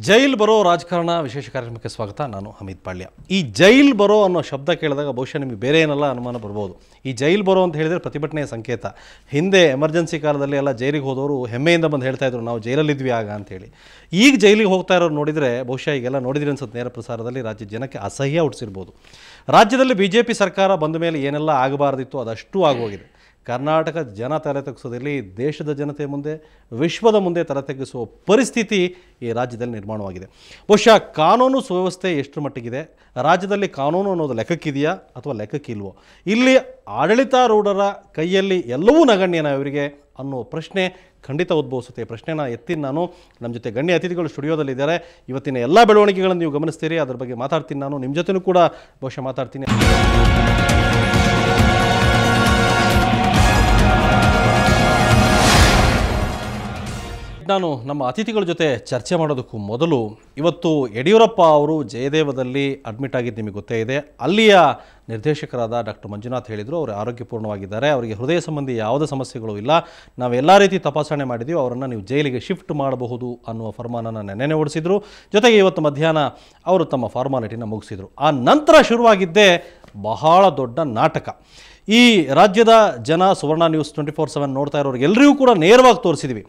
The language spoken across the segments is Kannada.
ಜೈಲ್ ಬರೋ ರಾಜಕಾರಣ ವಿಶೇಷ ಕಾರ್ಯಕ್ರಮಕ್ಕೆ ಸ್ವಾಗತ. ನಾನು ಹಮೀದ್ ಪಾಳ್ಯ. ಈ ಜೈಲ್ ಬರೋ ಅನ್ನೋ ಶಬ್ದ ಕೇಳಿದಾಗ ಬಹುಶಃ ನಿಮಗೆ ಬೇರೆ ಏನಲ್ಲ ಅನುಮಾನ ಬರ್ಬೋದು. ಈ ಜೈಲ್ ಬರೋ ಅಂತ ಹೇಳಿದರೆ ಪ್ರತಿಭಟನೆಯ ಸಂಕೇತ. ಹಿಂದೆ ಎಮರ್ಜೆನ್ಸಿ ಕಾಲದಲ್ಲಿ ಎಲ್ಲ ಜೈಲಿಗೆ ಹೋದವರು ಹೆಮ್ಮೆಯಿಂದ ಬಂದು ಹೇಳ್ತಾ ಇದ್ರು ನಾವು ಜೈಲಲ್ಲಿದ್ವಿ ಆಗ ಅಂತೇಳಿ. ಈಗ ಜೈಲಿಗೆ ಹೋಗ್ತಾ ಇರೋರು ನೋಡಿದರೆ ಬಹುಶಃ ಈಗೆಲ್ಲ ನೋಡಿದ್ರಿ ಅನ್ಸುತ್ತೆ ನೇರ ಪ್ರಸಾರದಲ್ಲಿ ರಾಜ್ಯದ ಜನಕ್ಕೆ ಅಸಹ್ಯ ಹುಟ್ಟಿಸಿರ್ಬೋದು. ರಾಜ್ಯದಲ್ಲಿ BJP ಸರ್ಕಾರ ಬಂದ ಮೇಲೆ ಏನೆಲ್ಲ ಆಗಬಾರ್ದಿತ್ತು ಅದಷ್ಟು ಆಗೋಗಿದೆ. ಕರ್ನಾಟಕ ಜನ ತಲೆ ತಗ್ಗಿಸೋದಿರಲಿ, ದೇಶದ ಜನತೆ ಮುಂದೆ ವಿಶ್ವದ ಮುಂದೆ ತಲೆ ತಗ್ಗಿಸುವ ಪರಿಸ್ಥಿತಿ ಈ ರಾಜ್ಯದಲ್ಲಿ ನಿರ್ಮಾಣವಾಗಿದೆ. ಬಹುಶಃ ಕಾನೂನು ಸುವ್ಯವಸ್ಥೆ ಎಷ್ಟು ಮಟ್ಟಿಗಿದೆ, ರಾಜ್ಯದಲ್ಲಿ ಕಾನೂನು ಅನ್ನೋದು ಲೆಕ್ಕಕ್ಕಿದೆಯಾ ಅಥವಾ ಲೆಕ್ಕಕ್ಕಿಲ್ವೋ, ಇಲ್ಲಿ ಆಡಳಿತಾರೂಢರ ಕೈಯಲ್ಲಿ ಎಲ್ಲವೂ ನಗಣ್ಯನ ಇವರಿಗೆ ಅನ್ನೋ ಪ್ರಶ್ನೆ ಖಂಡಿತ ಉದ್ಭವಿಸುತ್ತೆ. ಈ ಪ್ರಶ್ನೆನ ಎತ್ತಿ ನಾನು ನಮ್ಮ ಜೊತೆ ಗಣ್ಯ ಅತಿಥಿಗಳು ಸ್ಟುಡಿಯೋದಲ್ಲಿದ್ದಾರೆ. ಇವತ್ತಿನ ಎಲ್ಲ ಬೆಳವಣಿಗೆಗಳನ್ನು ನೀವು ಗಮನಿಸ್ತೀರಿ, ಅದ್ರ ಬಗ್ಗೆ ಮಾತಾಡ್ತೀನಿ. ನಾನು ನಿಮ್ಮ ಜೊತೆನೂ ಕೂಡ ಬಹುಶಃ ಮಾತಾಡ್ತೀನಿ. ನಾನು ನಮ್ಮ ಅತಿಥಿಗಳ ಜೊತೆ ಚರ್ಚೆ ಮಾಡೋದಕ್ಕೂ ಮೊದಲು ಇವತ್ತು ಯಡಿಯೂರಪ್ಪ ಅವರು ಜಯದೇವದಲ್ಲಿ ಅಡ್ಮಿಟ್ ಆಗಿದ್ದು ನಿಮಗೆ ಗೊತ್ತೇ ಇದೆ. ಅಲ್ಲಿಯ ನಿರ್ದೇಶಕರಾದ ಡಾಕ್ಟರ್ ಮಂಜುನಾಥ್ ಹೇಳಿದರು ಅವರು ಆರೋಗ್ಯಪೂರ್ಣವಾಗಿದ್ದಾರೆ, ಅವರಿಗೆ ಹೃದಯ ಸಂಬಂಧಿ ಯಾವುದೇ ಸಮಸ್ಯೆಗಳು ಇಲ್ಲ, ನಾವೆಲ್ಲ ರೀತಿ ತಪಾಸಣೆ ಮಾಡಿದ್ದೀವಿ, ಅವರನ್ನು ನೀವು ಜೈಲಿಗೆ ಶಿಫ್ಟ್ ಮಾಡಬಹುದು ಅನ್ನುವ ಫರ್ಮಾನನ್ನು ನೆನ್ನೆ ಹೊರಡಿಸಿದ್ರು. ಜೊತೆಗೆ ಇವತ್ತು ಮಧ್ಯಾಹ್ನ ಅವರು ತಮ್ಮ ಫಾರ್ಮಾಲಿಟಿನ ಮುಗಿಸಿದರು. ಆ ನಂತರ ಶುರುವಾಗಿದ್ದೇ ಬಹಳ ದೊಡ್ಡ ನಾಟಕ. ಈ ರಾಜ್ಯದ ಜನ ಸುವರ್ಣ ನ್ಯೂಸ್ 24/7 ನೋಡ್ತಾ ಇರೋರಿಗೆ ಎಲ್ಲರಿಗೂ ಕೂಡ ನೇರವಾಗಿ ತೋರಿಸಿದ್ವಿ.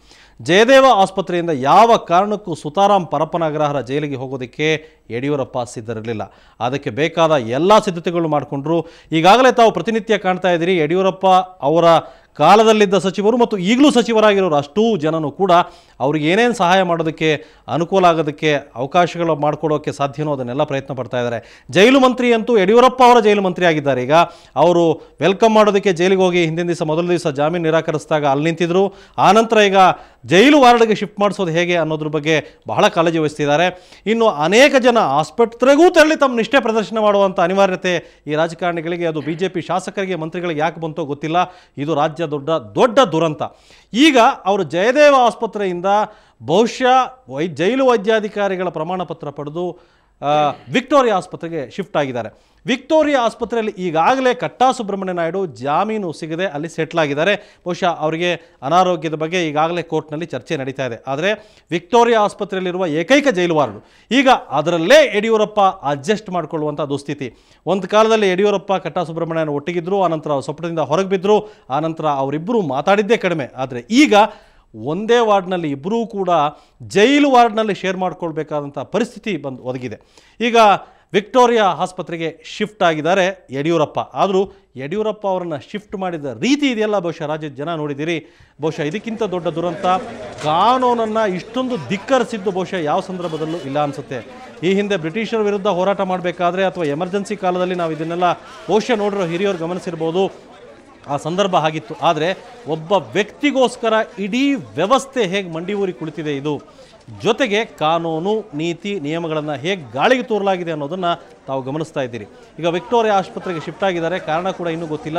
ಜಯದೇವ ಆಸ್ಪತ್ರೆಯಿಂದ ಯಾವ ಕಾರಣಕ್ಕೂ ಸುತಾರಾಮ್ ಪರಪ್ಪನಗ್ರಹರ ಜೈಲಿಗೆ ಹೋಗೋದಕ್ಕೆ ಯಡಿಯೂರಪ್ಪ ಸಿದ್ಧರಿರಲಿಲ್ಲ. ಅದಕ್ಕೆ ಬೇಕಾದ ಎಲ್ಲ ಸಿದ್ಧತೆಗಳು ಮಾಡಿಕೊಂಡ್ರು. ಈಗಾಗಲೇ ತಾವು ಪ್ರತಿನಿತ್ಯ ಕಾಣ್ತಾ ಇದ್ದೀರಿ, ಯಡಿಯೂರಪ್ಪ ಅವರ ಕಾಲದಲ್ಲಿದ್ದ ಸಚಿವರು ಮತ್ತು ಈಗಲೂ ಸಚಿವರಾಗಿರೋರು ಅಷ್ಟೂ ಜನನೂ ಕೂಡ ಅವ್ರಿಗೆ ಏನೇನು ಸಹಾಯ ಮಾಡೋದಕ್ಕೆ ಅನುಕೂಲ ಆಗೋದಕ್ಕೆ ಅವಕಾಶಗಳು ಮಾಡಿಕೊಡೋಕ್ಕೆ ಸಾಧ್ಯನೋ ಅದನ್ನೆಲ್ಲ ಪ್ರಯತ್ನ ಪಡ್ತಾ ಇದ್ದಾರೆ. ಜೈಲು ಮಂತ್ರಿ ಅಂತೂ ಯಡಿಯೂರಪ್ಪ ಅವರ ಜೈಲು ಮಂತ್ರಿ ಆಗಿದ್ದಾರೆ. ಈಗ ಅವರು ವೆಲ್ಕಮ್ ಮಾಡೋದಕ್ಕೆ ಜೈಲಿಗೆ ಹೋಗಿ ಹಿಂದಿನ ದಿವಸ ಮೊದಲ ದಿವಸ ಜಾಮೀನು ನಿರಾಕರಿಸಿದಾಗ ಅಲ್ಲಿ ನಿಂತಿದ್ರು. ಆನಂತರ ಈಗ ಜೈಲು ವಾರ್ಡ್ಗೆ ಶಿಫ್ಟ್ ಮಾಡಿಸೋದು ಹೇಗೆ ಅನ್ನೋದ್ರ ಬಗ್ಗೆ ಬಹಳ ಕಾಳಜಿ ವಹಿಸ್ತಿದ್ದಾರೆ. ಇನ್ನು ಅನೇಕ ಜನ ಆಸ್ಪತ್ರೆಗೂ ತೆರಳಿ ತಮ್ಮ ನಿಷ್ಠೆ ಪ್ರದರ್ಶನ ಮಾಡುವಂಥ ಅನಿವಾರ್ಯತೆ ಈ ರಾಜಕಾರಣಿಗಳಿಗೆ, ಅದು BJP ಶಾಸಕರಿಗೆ ಮಂತ್ರಿಗಳಿಗೆ ಯಾಕೆ ಬಂತೋ ಗೊತ್ತಿಲ್ಲ. ಇದು ರಾಜ್ಯ ದೊಡ್ಡ ದುರಂತ. ಈಗ ಅವರು ಜಯದೇವ ಆಸ್ಪತ್ರೆಯಿಂದ ಬಹುಶಃ ಜೈಲು ವೈದ್ಯಾಧಿಕಾರಿಗಳ ಪ್ರಮಾಣ ಪತ್ರ ಪಡೆದು ವಿಕ್ಟೋರಿಯಾ ಆಸ್ಪತ್ರೆಗೆ ಶಿಫ್ಟ್ ಆಗಿದ್ದಾರೆ. ವಿಕ್ಟೋರಿಯಾ ಆಸ್ಪತ್ರೆಯಲ್ಲಿ ಈಗಾಗಲೇ ಕಟ್ಟಾ ಸುಬ್ರಹ್ಮಣ್ಯ ನಾಯ್ಡು ಜಾಮೀನು ಸಿಗದೆ ಅಲ್ಲಿ ಸೆಟ್ಲ್ ಆಗಿದ್ದಾರೆ. ಬಹುಶಃ ಅವರಿಗೆ ಅನಾರೋಗ್ಯದ ಬಗ್ಗೆ ಈಗಾಗಲೇ ಕೋರ್ಟ್ನಲ್ಲಿ ಚರ್ಚೆ ನಡೀತಾ ಇದೆ. ಆದರೆ ವಿಕ್ಟೋರಿಯಾ ಆಸ್ಪತ್ರೆಯಲ್ಲಿರುವ ಏಕೈಕ ಜೈಲು ವಾರ್ಡು ಈಗ ಅದರಲ್ಲೇ ಯಡಿಯೂರಪ್ಪ ಅಡ್ಜಸ್ಟ್ ಮಾಡಿಕೊಳ್ಳುವಂಥ ದುಸ್ಥಿತಿ. ಒಂದು ಕಾಲದಲ್ಲಿ ಯಡಿಯೂರಪ್ಪ ಕಟ್ಟಾ ಸುಬ್ರಹ್ಮಣ್ಯನ ಒಟ್ಟಿಗಿದ್ರು, ಆನಂತರ ಸೊಪ್ಪದಿಂದ ಹೊರಗೆ ಬಿದ್ದರು, ಆನಂತರ ಅವರಿಬ್ಬರು ಮಾತಾಡಿದ್ದೇ ಕಡಿಮೆ. ಆದರೆ ಈಗ ಒಂದೇ ವಾರ್ಡ್ನಲ್ಲಿ ಇಬ್ಬರೂ ಕೂಡ ಜೈಲು ವಾರ್ಡ್ನಲ್ಲಿ ಶೇರ್ ಮಾಡ್ಕೊಳ್ಬೇಕಾದಂಥ ಪರಿಸ್ಥಿತಿ ಒದಗಿದೆ. ಈಗ ವಿಕ್ಟೋರಿಯಾ ಆಸ್ಪತ್ರೆಗೆ ಶಿಫ್ಟ್ ಆಗಿದ್ದಾರೆ ಯಡಿಯೂರಪ್ಪ. ಆದರೂ ಯಡಿಯೂರಪ್ಪ ಅವರನ್ನು ಶಿಫ್ಟ್ ಮಾಡಿದ ರೀತಿ ಇದೆಯಲ್ಲ, ಬಹುಶಃ ರಾಜ್ಯದ ಜನ ನೋಡಿದ್ದೀರಿ. ಬಹುಶಃ ಇದಕ್ಕಿಂತ ದೊಡ್ಡ ದುರಂತ, ಕಾನೂನನ್ನು ಇಷ್ಟೊಂದು ಧಿಕ್ಕರಿಸಿದ್ದು ಬಹುಶಃ ಯಾವ ಸಂದರ್ಭದಲ್ಲೂ ಇಲ್ಲ ಅನಿಸುತ್ತೆ. ಈ ಹಿಂದೆ ಬ್ರಿಟಿಷರ ವಿರುದ್ಧ ಹೋರಾಟ ಮಾಡಬೇಕಾದ್ರೆ ಅಥವಾ ಎಮರ್ಜೆನ್ಸಿ ಕಾಲದಲ್ಲಿ ನಾವು ಇದನ್ನೆಲ್ಲ ಬಹುಶಃ ನೋಡಿರೋ ಹಿರಿಯರು ಗಮನಿಸಿರ್ಬೋದು, ಆ ಸಂದರ್ಭ ಆಗಿತ್ತು. ಆದರೆ ಒಬ್ಬ ವ್ಯಕ್ತಿಗೋಸ್ಕರ ಇಡೀ ವ್ಯವಸ್ಥೆ ಹೇಗೆ ಮಂಡಿ ಊರಿ ಕುಳಿತಿದೆ ಇದು, ಜೊತೆಗೆ ಕಾನೂನು ನೀತಿ ನಿಯಮಗಳನ್ನು ಹೇಗೆ ಗಾಳಿಗೆ ತೋರಲಾಗಿದೆ ಅನ್ನೋದನ್ನು ತಾವು ಗಮನಿಸ್ತಾ ಇದ್ದೀರಿ. ಈಗ ವಿಕ್ಟೋರಿಯಾ ಆಸ್ಪತ್ರೆಗೆ ಶಿಫ್ಟ್ ಆಗಿದ್ದಾರೆ, ಕಾರಣ ಕೂಡ ಇನ್ನೂ ಗೊತ್ತಿಲ್ಲ.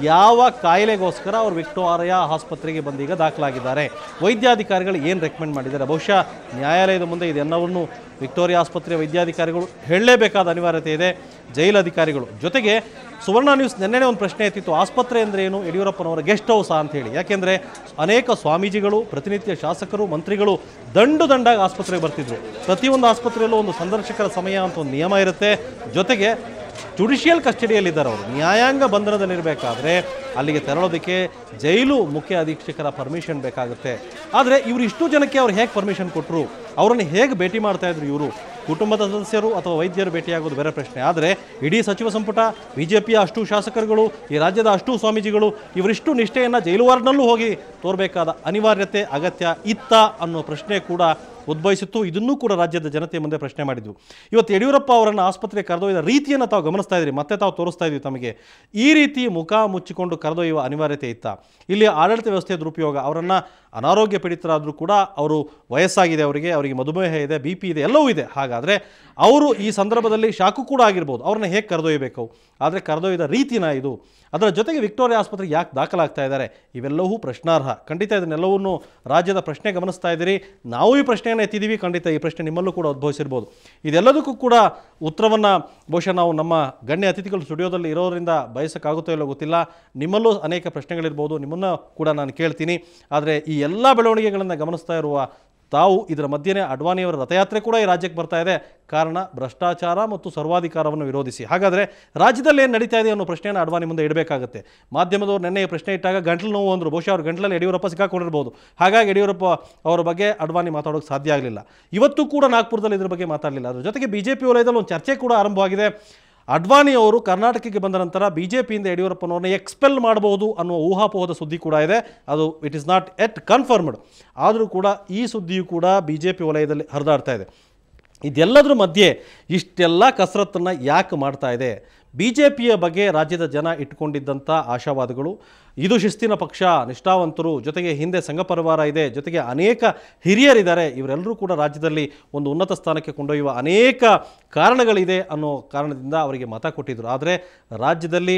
ಯಾವ ಕಾಯಿಲೆಗೋಸ್ಕರ ಅವರು ವಿಕ್ಟೋರಿಯಾ ಆಸ್ಪತ್ರೆಗೆ ಬಂದೀಗ ದಾಖಲಾಗಿದ್ದಾರೆ, ವೈದ್ಯಾಧಿಕಾರಿಗಳು ಏನು ರೆಕಮೆಂಡ್ ಮಾಡಿದ್ದಾರೆ, ಬಹುಶಃ ನ್ಯಾಯಾಲಯದ ಮುಂದೆ ಇದೆಲ್ಲವನ್ನು ವಿಕ್ಟೋರಿಯಾ ಆಸ್ಪತ್ರೆಯ ವೈದ್ಯಾಧಿಕಾರಿಗಳು ಹೇಳಲೇಬೇಕಾದ ಅನಿವಾರ್ಯತೆ ಇದೆ, ಜೈಲು ಅಧಿಕಾರಿಗಳು. ಜೊತೆಗೆ ಸುವರ್ಣ ನ್ಯೂಸ್ ನೆನ್ನೆ ಒಂದು ಪ್ರಶ್ನೆ ಎತ್ತಿತ್ತು, ಆಸ್ಪತ್ರೆ ಅಂದರೆ ಏನು, ಯಡಿಯೂರಪ್ಪನವರ ಗೆಸ್ಟ್ ಹೌಸಾ ಅಂಥೇಳಿ. ಯಾಕೆಂದರೆ ಅನೇಕ ಸ್ವಾಮೀಜಿಗಳು, ಪ್ರತಿನಿತ್ಯ ಶಾಸಕರು, ಮಂತ್ರಿಗಳು ದಂಡಾಗಿ ಆಸ್ಪತ್ರೆಗೆ ಬರ್ತಿದ್ರು. ಪ್ರತಿಯೊಂದು ಆಸ್ಪತ್ರೆಯಲ್ಲೂ ಒಂದು ಸಂದರ್ಶಕರ ಸಮಯ ಅಂತ ಒಂದು ನಿಯಮ ಇರುತ್ತೆ. ಜೊತೆಗೆ ಜುಡಿಷಿಯಲ್ ಕಸ್ಟಡಿಯಲ್ಲಿದ್ದಾರೆ ಅವರು. ನ್ಯಾಯಾಂಗ ಬಂಧನದಲ್ಲಿರಬೇಕಾದ್ರೆ ಅಲ್ಲಿಗೆ ತೆರಳೋದಕ್ಕೆ ಜೈಲು ಮುಖ್ಯ ಅಧೀಕ್ಷಕರ ಪರ್ಮಿಷನ್ ಬೇಕಾಗುತ್ತೆ. ಆದರೆ ಇವರು ಇಷ್ಟು ಜನಕ್ಕೆ ಅವ್ರು ಹೇಗೆ ಪರ್ಮಿಷನ್ ಕೊಟ್ಟರು, ಅವರನ್ನು ಹೇಗೆ ಭೇಟಿ ಮಾಡ್ತಾ ಇದ್ರು ಇವರು, ಕುಟುಂಬದ ಸದಸ್ಯರು ಅಥವಾ ವೈದ್ಯರು ಭೇಟಿಯಾಗೋದು ಬೇರೆ ಪ್ರಶ್ನೆ. ಆದರೆ ಇಡೀ ಸಚಿವ ಸಂಪುಟ, BJPಯ ಅಷ್ಟು ಶಾಸಕರುಗಳು, ಈ ರಾಜ್ಯದ ಅಷ್ಟು ಸ್ವಾಮೀಜಿಗಳು, ಇವರಿಷ್ಟು ನಿಷ್ಠೆಯನ್ನು ಜೈಲು ವಾರ್ಡ್ನಲ್ಲೂ ಹೋಗಿ ತೋರಬೇಕಾದ ಅನಿವಾರ್ಯತೆ ಅಗತ್ಯ ಇತ್ತ ಅನ್ನೋ ಪ್ರಶ್ನೆ ಕೂಡ ಉದ್ಭವಿಸಿತ್ತು. ಇದನ್ನೂ ಕೂಡ ರಾಜ್ಯದ ಜನತೆಯ ಮುಂದೆ ಪ್ರಶ್ನೆ ಮಾಡಿದ್ವು. ಇವತ್ತು ಯಡಿಯೂರಪ್ಪ ಅವರನ್ನು ಆಸ್ಪತ್ರೆಗೆ ಕರೆದೊಯ್ದ ರೀತಿಯನ್ನು ತಾವು ಗಮನಿಸ್ತಾ ಇದ್ದೀರಿ, ಮತ್ತೆ ತಾವು ತೋರಿಸ್ತಾ ಇದ್ವಿ ತಮಗೆ. ಈ ರೀತಿ ಮುಖ ಮುಚ್ಚಿಕೊಂಡು ಕರೆದೊಯ್ಯುವ ಅನಿವಾರ್ಯತೆ ಇತ್ತ. ಇಲ್ಲಿ ಆಡಳಿತ ವ್ಯವಸ್ಥೆಯ ದುರುಪಯೋಗ. ಅವರನ್ನು ಅನಾರೋಗ್ಯ ಪೀಡಿತರಾದರೂ ಕೂಡ ಅವರು ವಯಸ್ಸಾಗಿದೆ, ಅವರಿಗೆ ಮಧುಮೇಹ ಇದೆ, BP ಇದೆ, ಎಲ್ಲವೂ ಇದೆ. ಹಾಗಾದರೆ ಅವರು ಈ ಸಂದರ್ಭದಲ್ಲಿ ಶಾಕು ಕೂಡ ಆಗಿರ್ಬೋದು, ಅವ್ರನ್ನ ಹೇಗೆ ಕರೆದೊಯ್ಯಬೇಕು. ಆದರೆ ಕರೆದೊಯ್ದ ರೀತಿನ ಇದು. ಅದರ ಜೊತೆಗೆ ವಿಕ್ಟೋರಿಯಾ ಆಸ್ಪತ್ರೆಗೆ ಯಾಕೆ ದಾಖಲಾಗ್ತಾ ಇದ್ದಾರೆ, ಇವೆಲ್ಲವೂ ಪ್ರಶ್ನಾರ್ಹ. ಖಂಡಿತ ಇದನ್ನೆಲ್ಲವನ್ನೂ ರಾಜ್ಯದ ಪ್ರಶ್ನೆ ಗಮನಿಸ್ತಾ ಇದ್ದೀರಿ. ನಾವು ಈ ಪ್ರಶ್ನೆಯನ್ನು ಎತ್ತಿದ್ದೀವಿ, ಖಂಡಿತ ಈ ಪ್ರಶ್ನೆ ನಿಮ್ಮಲ್ಲೂ ಕೂಡ ಉದ್ಭವಿಸಿರ್ಬೋದು. ಇದೆಲ್ಲದಕ್ಕೂ ಕೂಡ ಉತ್ತರವನ್ನು ಬಹುಶಃ ನಾವು ನಮ್ಮ ಗಣ್ಯ ಅತಿಥಿಗಳು ಸ್ಟುಡಿಯೋದಲ್ಲಿ ಇರೋದರಿಂದ ಬಯಸೋಕ್ಕಾಗುತ್ತೋ ಇಲ್ಲೋ ಗೊತ್ತಿಲ್ಲ. ನಿಮ್ಮಲ್ಲೂ ಅನೇಕ ಪ್ರಶ್ನೆಗಳಿರ್ಬೋದು, ನಿಮ್ಮನ್ನು ಕೂಡ ನಾನು ಕೇಳ್ತೀನಿ. ಆದರೆ ಈ ಎಲ್ಲ ಬೆಳವಣಿಗೆಗಳನ್ನು ಗಮನಿಸ್ತಾ ಇರುವ ತಾವು ಇದರ ಮಧ್ಯೆನೇ ಅಡ್ವಾಣಿಯವರ ರಥಯಾತ್ರೆ ಕೂಡ ಈ ರಾಜ್ಯಕ್ಕೆ ಬರ್ತಾ ಇದೆ. ಕಾರಣ ಭ್ರಷ್ಟಾಚಾರ ಮತ್ತು ಸರ್ವಾಧಿಕಾರವನ್ನು ವಿರೋಧಿಸಿ. ಹಾಗಾದರೆ ರಾಜ್ಯದಲ್ಲಿ ಏನು ನಡೀತಾ ಇದೆ ಅನ್ನೋ ಪ್ರಶ್ನೆಯನ್ನು ಅಡ್ವಾಣಿ ಮುಂದೆ ಇಡಬೇಕಾಗುತ್ತೆ. ಮಾಧ್ಯಮದವರು ನೆನ್ನೆ ಈ ಪ್ರಶ್ನೆ ಇಟ್ಟಾಗ ಗಂಟಲು ನೋವು ಅಂದರು. ಬಹುಶಃ ಅವ್ರ ಗಂಟಲಲ್ಲಿ ಯಡಿಯೂರಪ್ಪ ಸಿಕ್ಕಾಕೊಂಡಿರ್ಬೋದು. ಹಾಗಾಗಿ ಯಡಿಯೂರಪ್ಪ ಅವರ ಬಗ್ಗೆ ಅಡ್ವಾಣಿ ಮಾತಾಡೋಕ್ಕೆ ಸಾಧ್ಯ ಆಗಲಿಲ್ಲ. ಇವತ್ತು ಕೂಡ ನಾಗ್ಪುರದಲ್ಲಿ ಇದ್ರ ಬಗ್ಗೆ ಮಾತಾಡಲಿಲ್ಲ. ಅದ್ರ ಜೊತೆಗೆ BJP ವಲಯದಲ್ಲಿ ಒಂದು ಚರ್ಚೆ ಕೂಡ ಆರಂಭವಾಗಿದೆ. ಅಡ್ವಾಣಿ ಅವರು ಕರ್ನಾಟಕಕ್ಕೆ ಬಂದ ನಂತರ BJPಯಿಂದ ಯಡಿಯೂರಪ್ಪನವ್ರನ್ನ ಎಕ್ಸ್ಪೆಲ್ ಮಾಡಬಹುದು ಅನ್ನುವ ಊಹಾಪೋಹದ ಸುದ್ದಿ ಕೂಡ ಇದೆ. ಅದು it is not at confirmed. ಆದರೂ ಕೂಡ ಈ ಸುದ್ದಿಯು ಕೂಡ BJP ವಲಯದಲ್ಲಿ ಹರಿದಾಡ್ತಾ ಇದೆ. ಇದೆಲ್ಲದರ ಮಧ್ಯೆ ಇಷ್ಟೆಲ್ಲ ಕಸರತ್ತನ್ನು ಯಾಕೆ ಮಾಡ್ತಾ ಇದೆ? BJPಯ ಬಗ್ಗೆ ರಾಜ್ಯದ ಜನ ಇಟ್ಕೊಂಡಿದ್ದಂಥ ಆಶಾವಾದಗಳು, ಇದು ಶಿಸ್ತಿನ ಪಕ್ಷ, ನಿಷ್ಠಾವಂತರು, ಜೊತೆಗೆ ಹಿಂದೆ ಸಂಘ ಪರಿವಾರ ಇದೆ, ಜೊತೆಗೆ ಅನೇಕ ಹಿರಿಯರಿದ್ದಾರೆ, ಇವರೆಲ್ಲರೂ ಕೂಡ ರಾಜ್ಯದಲ್ಲಿ ಒಂದು ಉನ್ನತ ಸ್ಥಾನಕ್ಕೆ ಕೊಂಡೊಯ್ಯುವ ಅನೇಕ ಕಾರಣಗಳಿದೆ ಅನ್ನೋ ಕಾರಣದಿಂದ ಅವರಿಗೆ ಮತ ಕೊಟ್ಟಿದ್ದರು. ಆದರೆ ರಾಜ್ಯದಲ್ಲಿ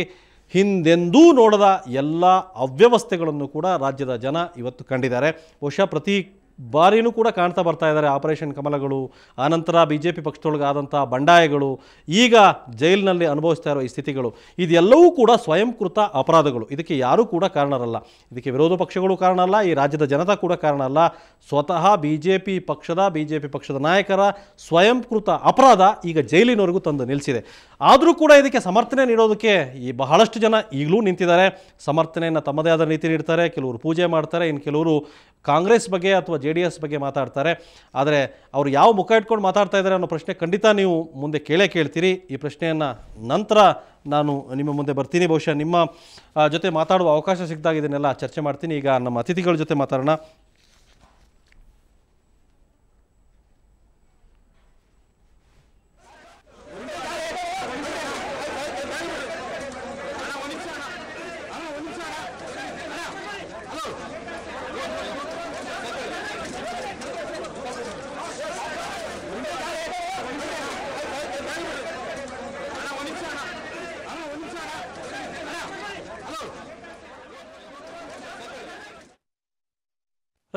ಹಿಂದೆಂದೂ ನೋಡದ ಎಲ್ಲ ಅವ್ಯವಸ್ಥೆಗಳನ್ನು ಕೂಡ ರಾಜ್ಯದ ಜನ ಇವತ್ತು ಕಂಡಿದ್ದಾರೆ. ಬಹುಶಃ ಪ್ರತಿ ಬಾರಿನೂ ಕೂಡ ಕಾಣ್ತಾ ಬರ್ತಾ ಇದ್ದಾರೆ. ಆಪರೇಷನ್ ಕಮಲಗಳು, ಆನಂತರ BJP ಪಕ್ಷದೊಳಗೆ ಆದಂಥ ಬಂಡಾಯಗಳು, ಈಗ ಜೈಲಿನಲ್ಲಿ ಅನುಭವಿಸ್ತಾ ಇರೋ ಈ ಸ್ಥಿತಿಗಳು, ಇದೆಲ್ಲವೂ ಕೂಡ ಸ್ವಯಂಕೃತ ಅಪರಾಧಗಳು. ಇದಕ್ಕೆ ಯಾರೂ ಕೂಡ ಕಾರಣರಲ್ಲ. ಇದಕ್ಕೆ ವಿರೋಧ ಪಕ್ಷಗಳು ಕಾರಣ ಅಲ್ಲ, ಈ ರಾಜ್ಯದ ಜನತಾ ಕೂಡ ಕಾರಣ ಅಲ್ಲ. ಸ್ವತಃ BJP ಪಕ್ಷದ ನಾಯಕರ ಸ್ವಯಂಕೃತ ಅಪರಾಧ ಈಗ ಜೈಲಿನವರೆಗೂ ತಂದು ನಿಲ್ಲಿಸಿದೆ. ಆದರೂ ಕೂಡ ಇದಕ್ಕೆ ಸಮರ್ಥನೆ ನೀಡೋದಕ್ಕೆ ಈ ಬಹಳಷ್ಟು ಜನ ಈಗಲೂ ನಿಂತಿದ್ದಾರೆ. ಸಮರ್ಥನೆಯನ್ನು ತಮ್ಮದೇ ಆದ ರೀತಿ ನೀಡ್ತಾರೆ. ಕೆಲವರು ಪೂಜೆ ಮಾಡ್ತಾರೆ, ಇನ್ನು ಕೆಲವರು ಕಾಂಗ್ರೆಸ್ ಬಗ್ಗೆ ಅಥವಾ JDS ಬಗ್ಗೆ ಮಾತಾಡ್ತಾರೆ. ಆದರೆ ಅವರು ಯಾವ ಮುಖ ಇಟ್ಕೊಂಡು ಮಾತಾಡ್ತಾ ಇದ್ದಾರೆ ಅನ್ನೋ ಪ್ರಶ್ನೆ ಖಂಡಿತ ನೀವು ಮುಂದೆ ಕೇಳ್ತೀರಿ. ಈ ಪ್ರಶ್ನೆಯನ್ನು ನಂತರ ನಾನು ನಿಮ್ಮ ಮುಂದೆ ಬರ್ತೀನಿ. ಬಹುಶಃ ನಿಮ್ಮ ಜೊತೆ ಮಾತಾಡುವ ಅವಕಾಶ ಸಿಕ್ಕಿದಾಗ ಇದನ್ನೆಲ್ಲ ಚರ್ಚೆ ಮಾಡ್ತೀನಿ. ಈಗ ನಮ್ಮ ಅತಿಥಿಗಳ ಜೊತೆ ಮಾತಾಡೋಣ.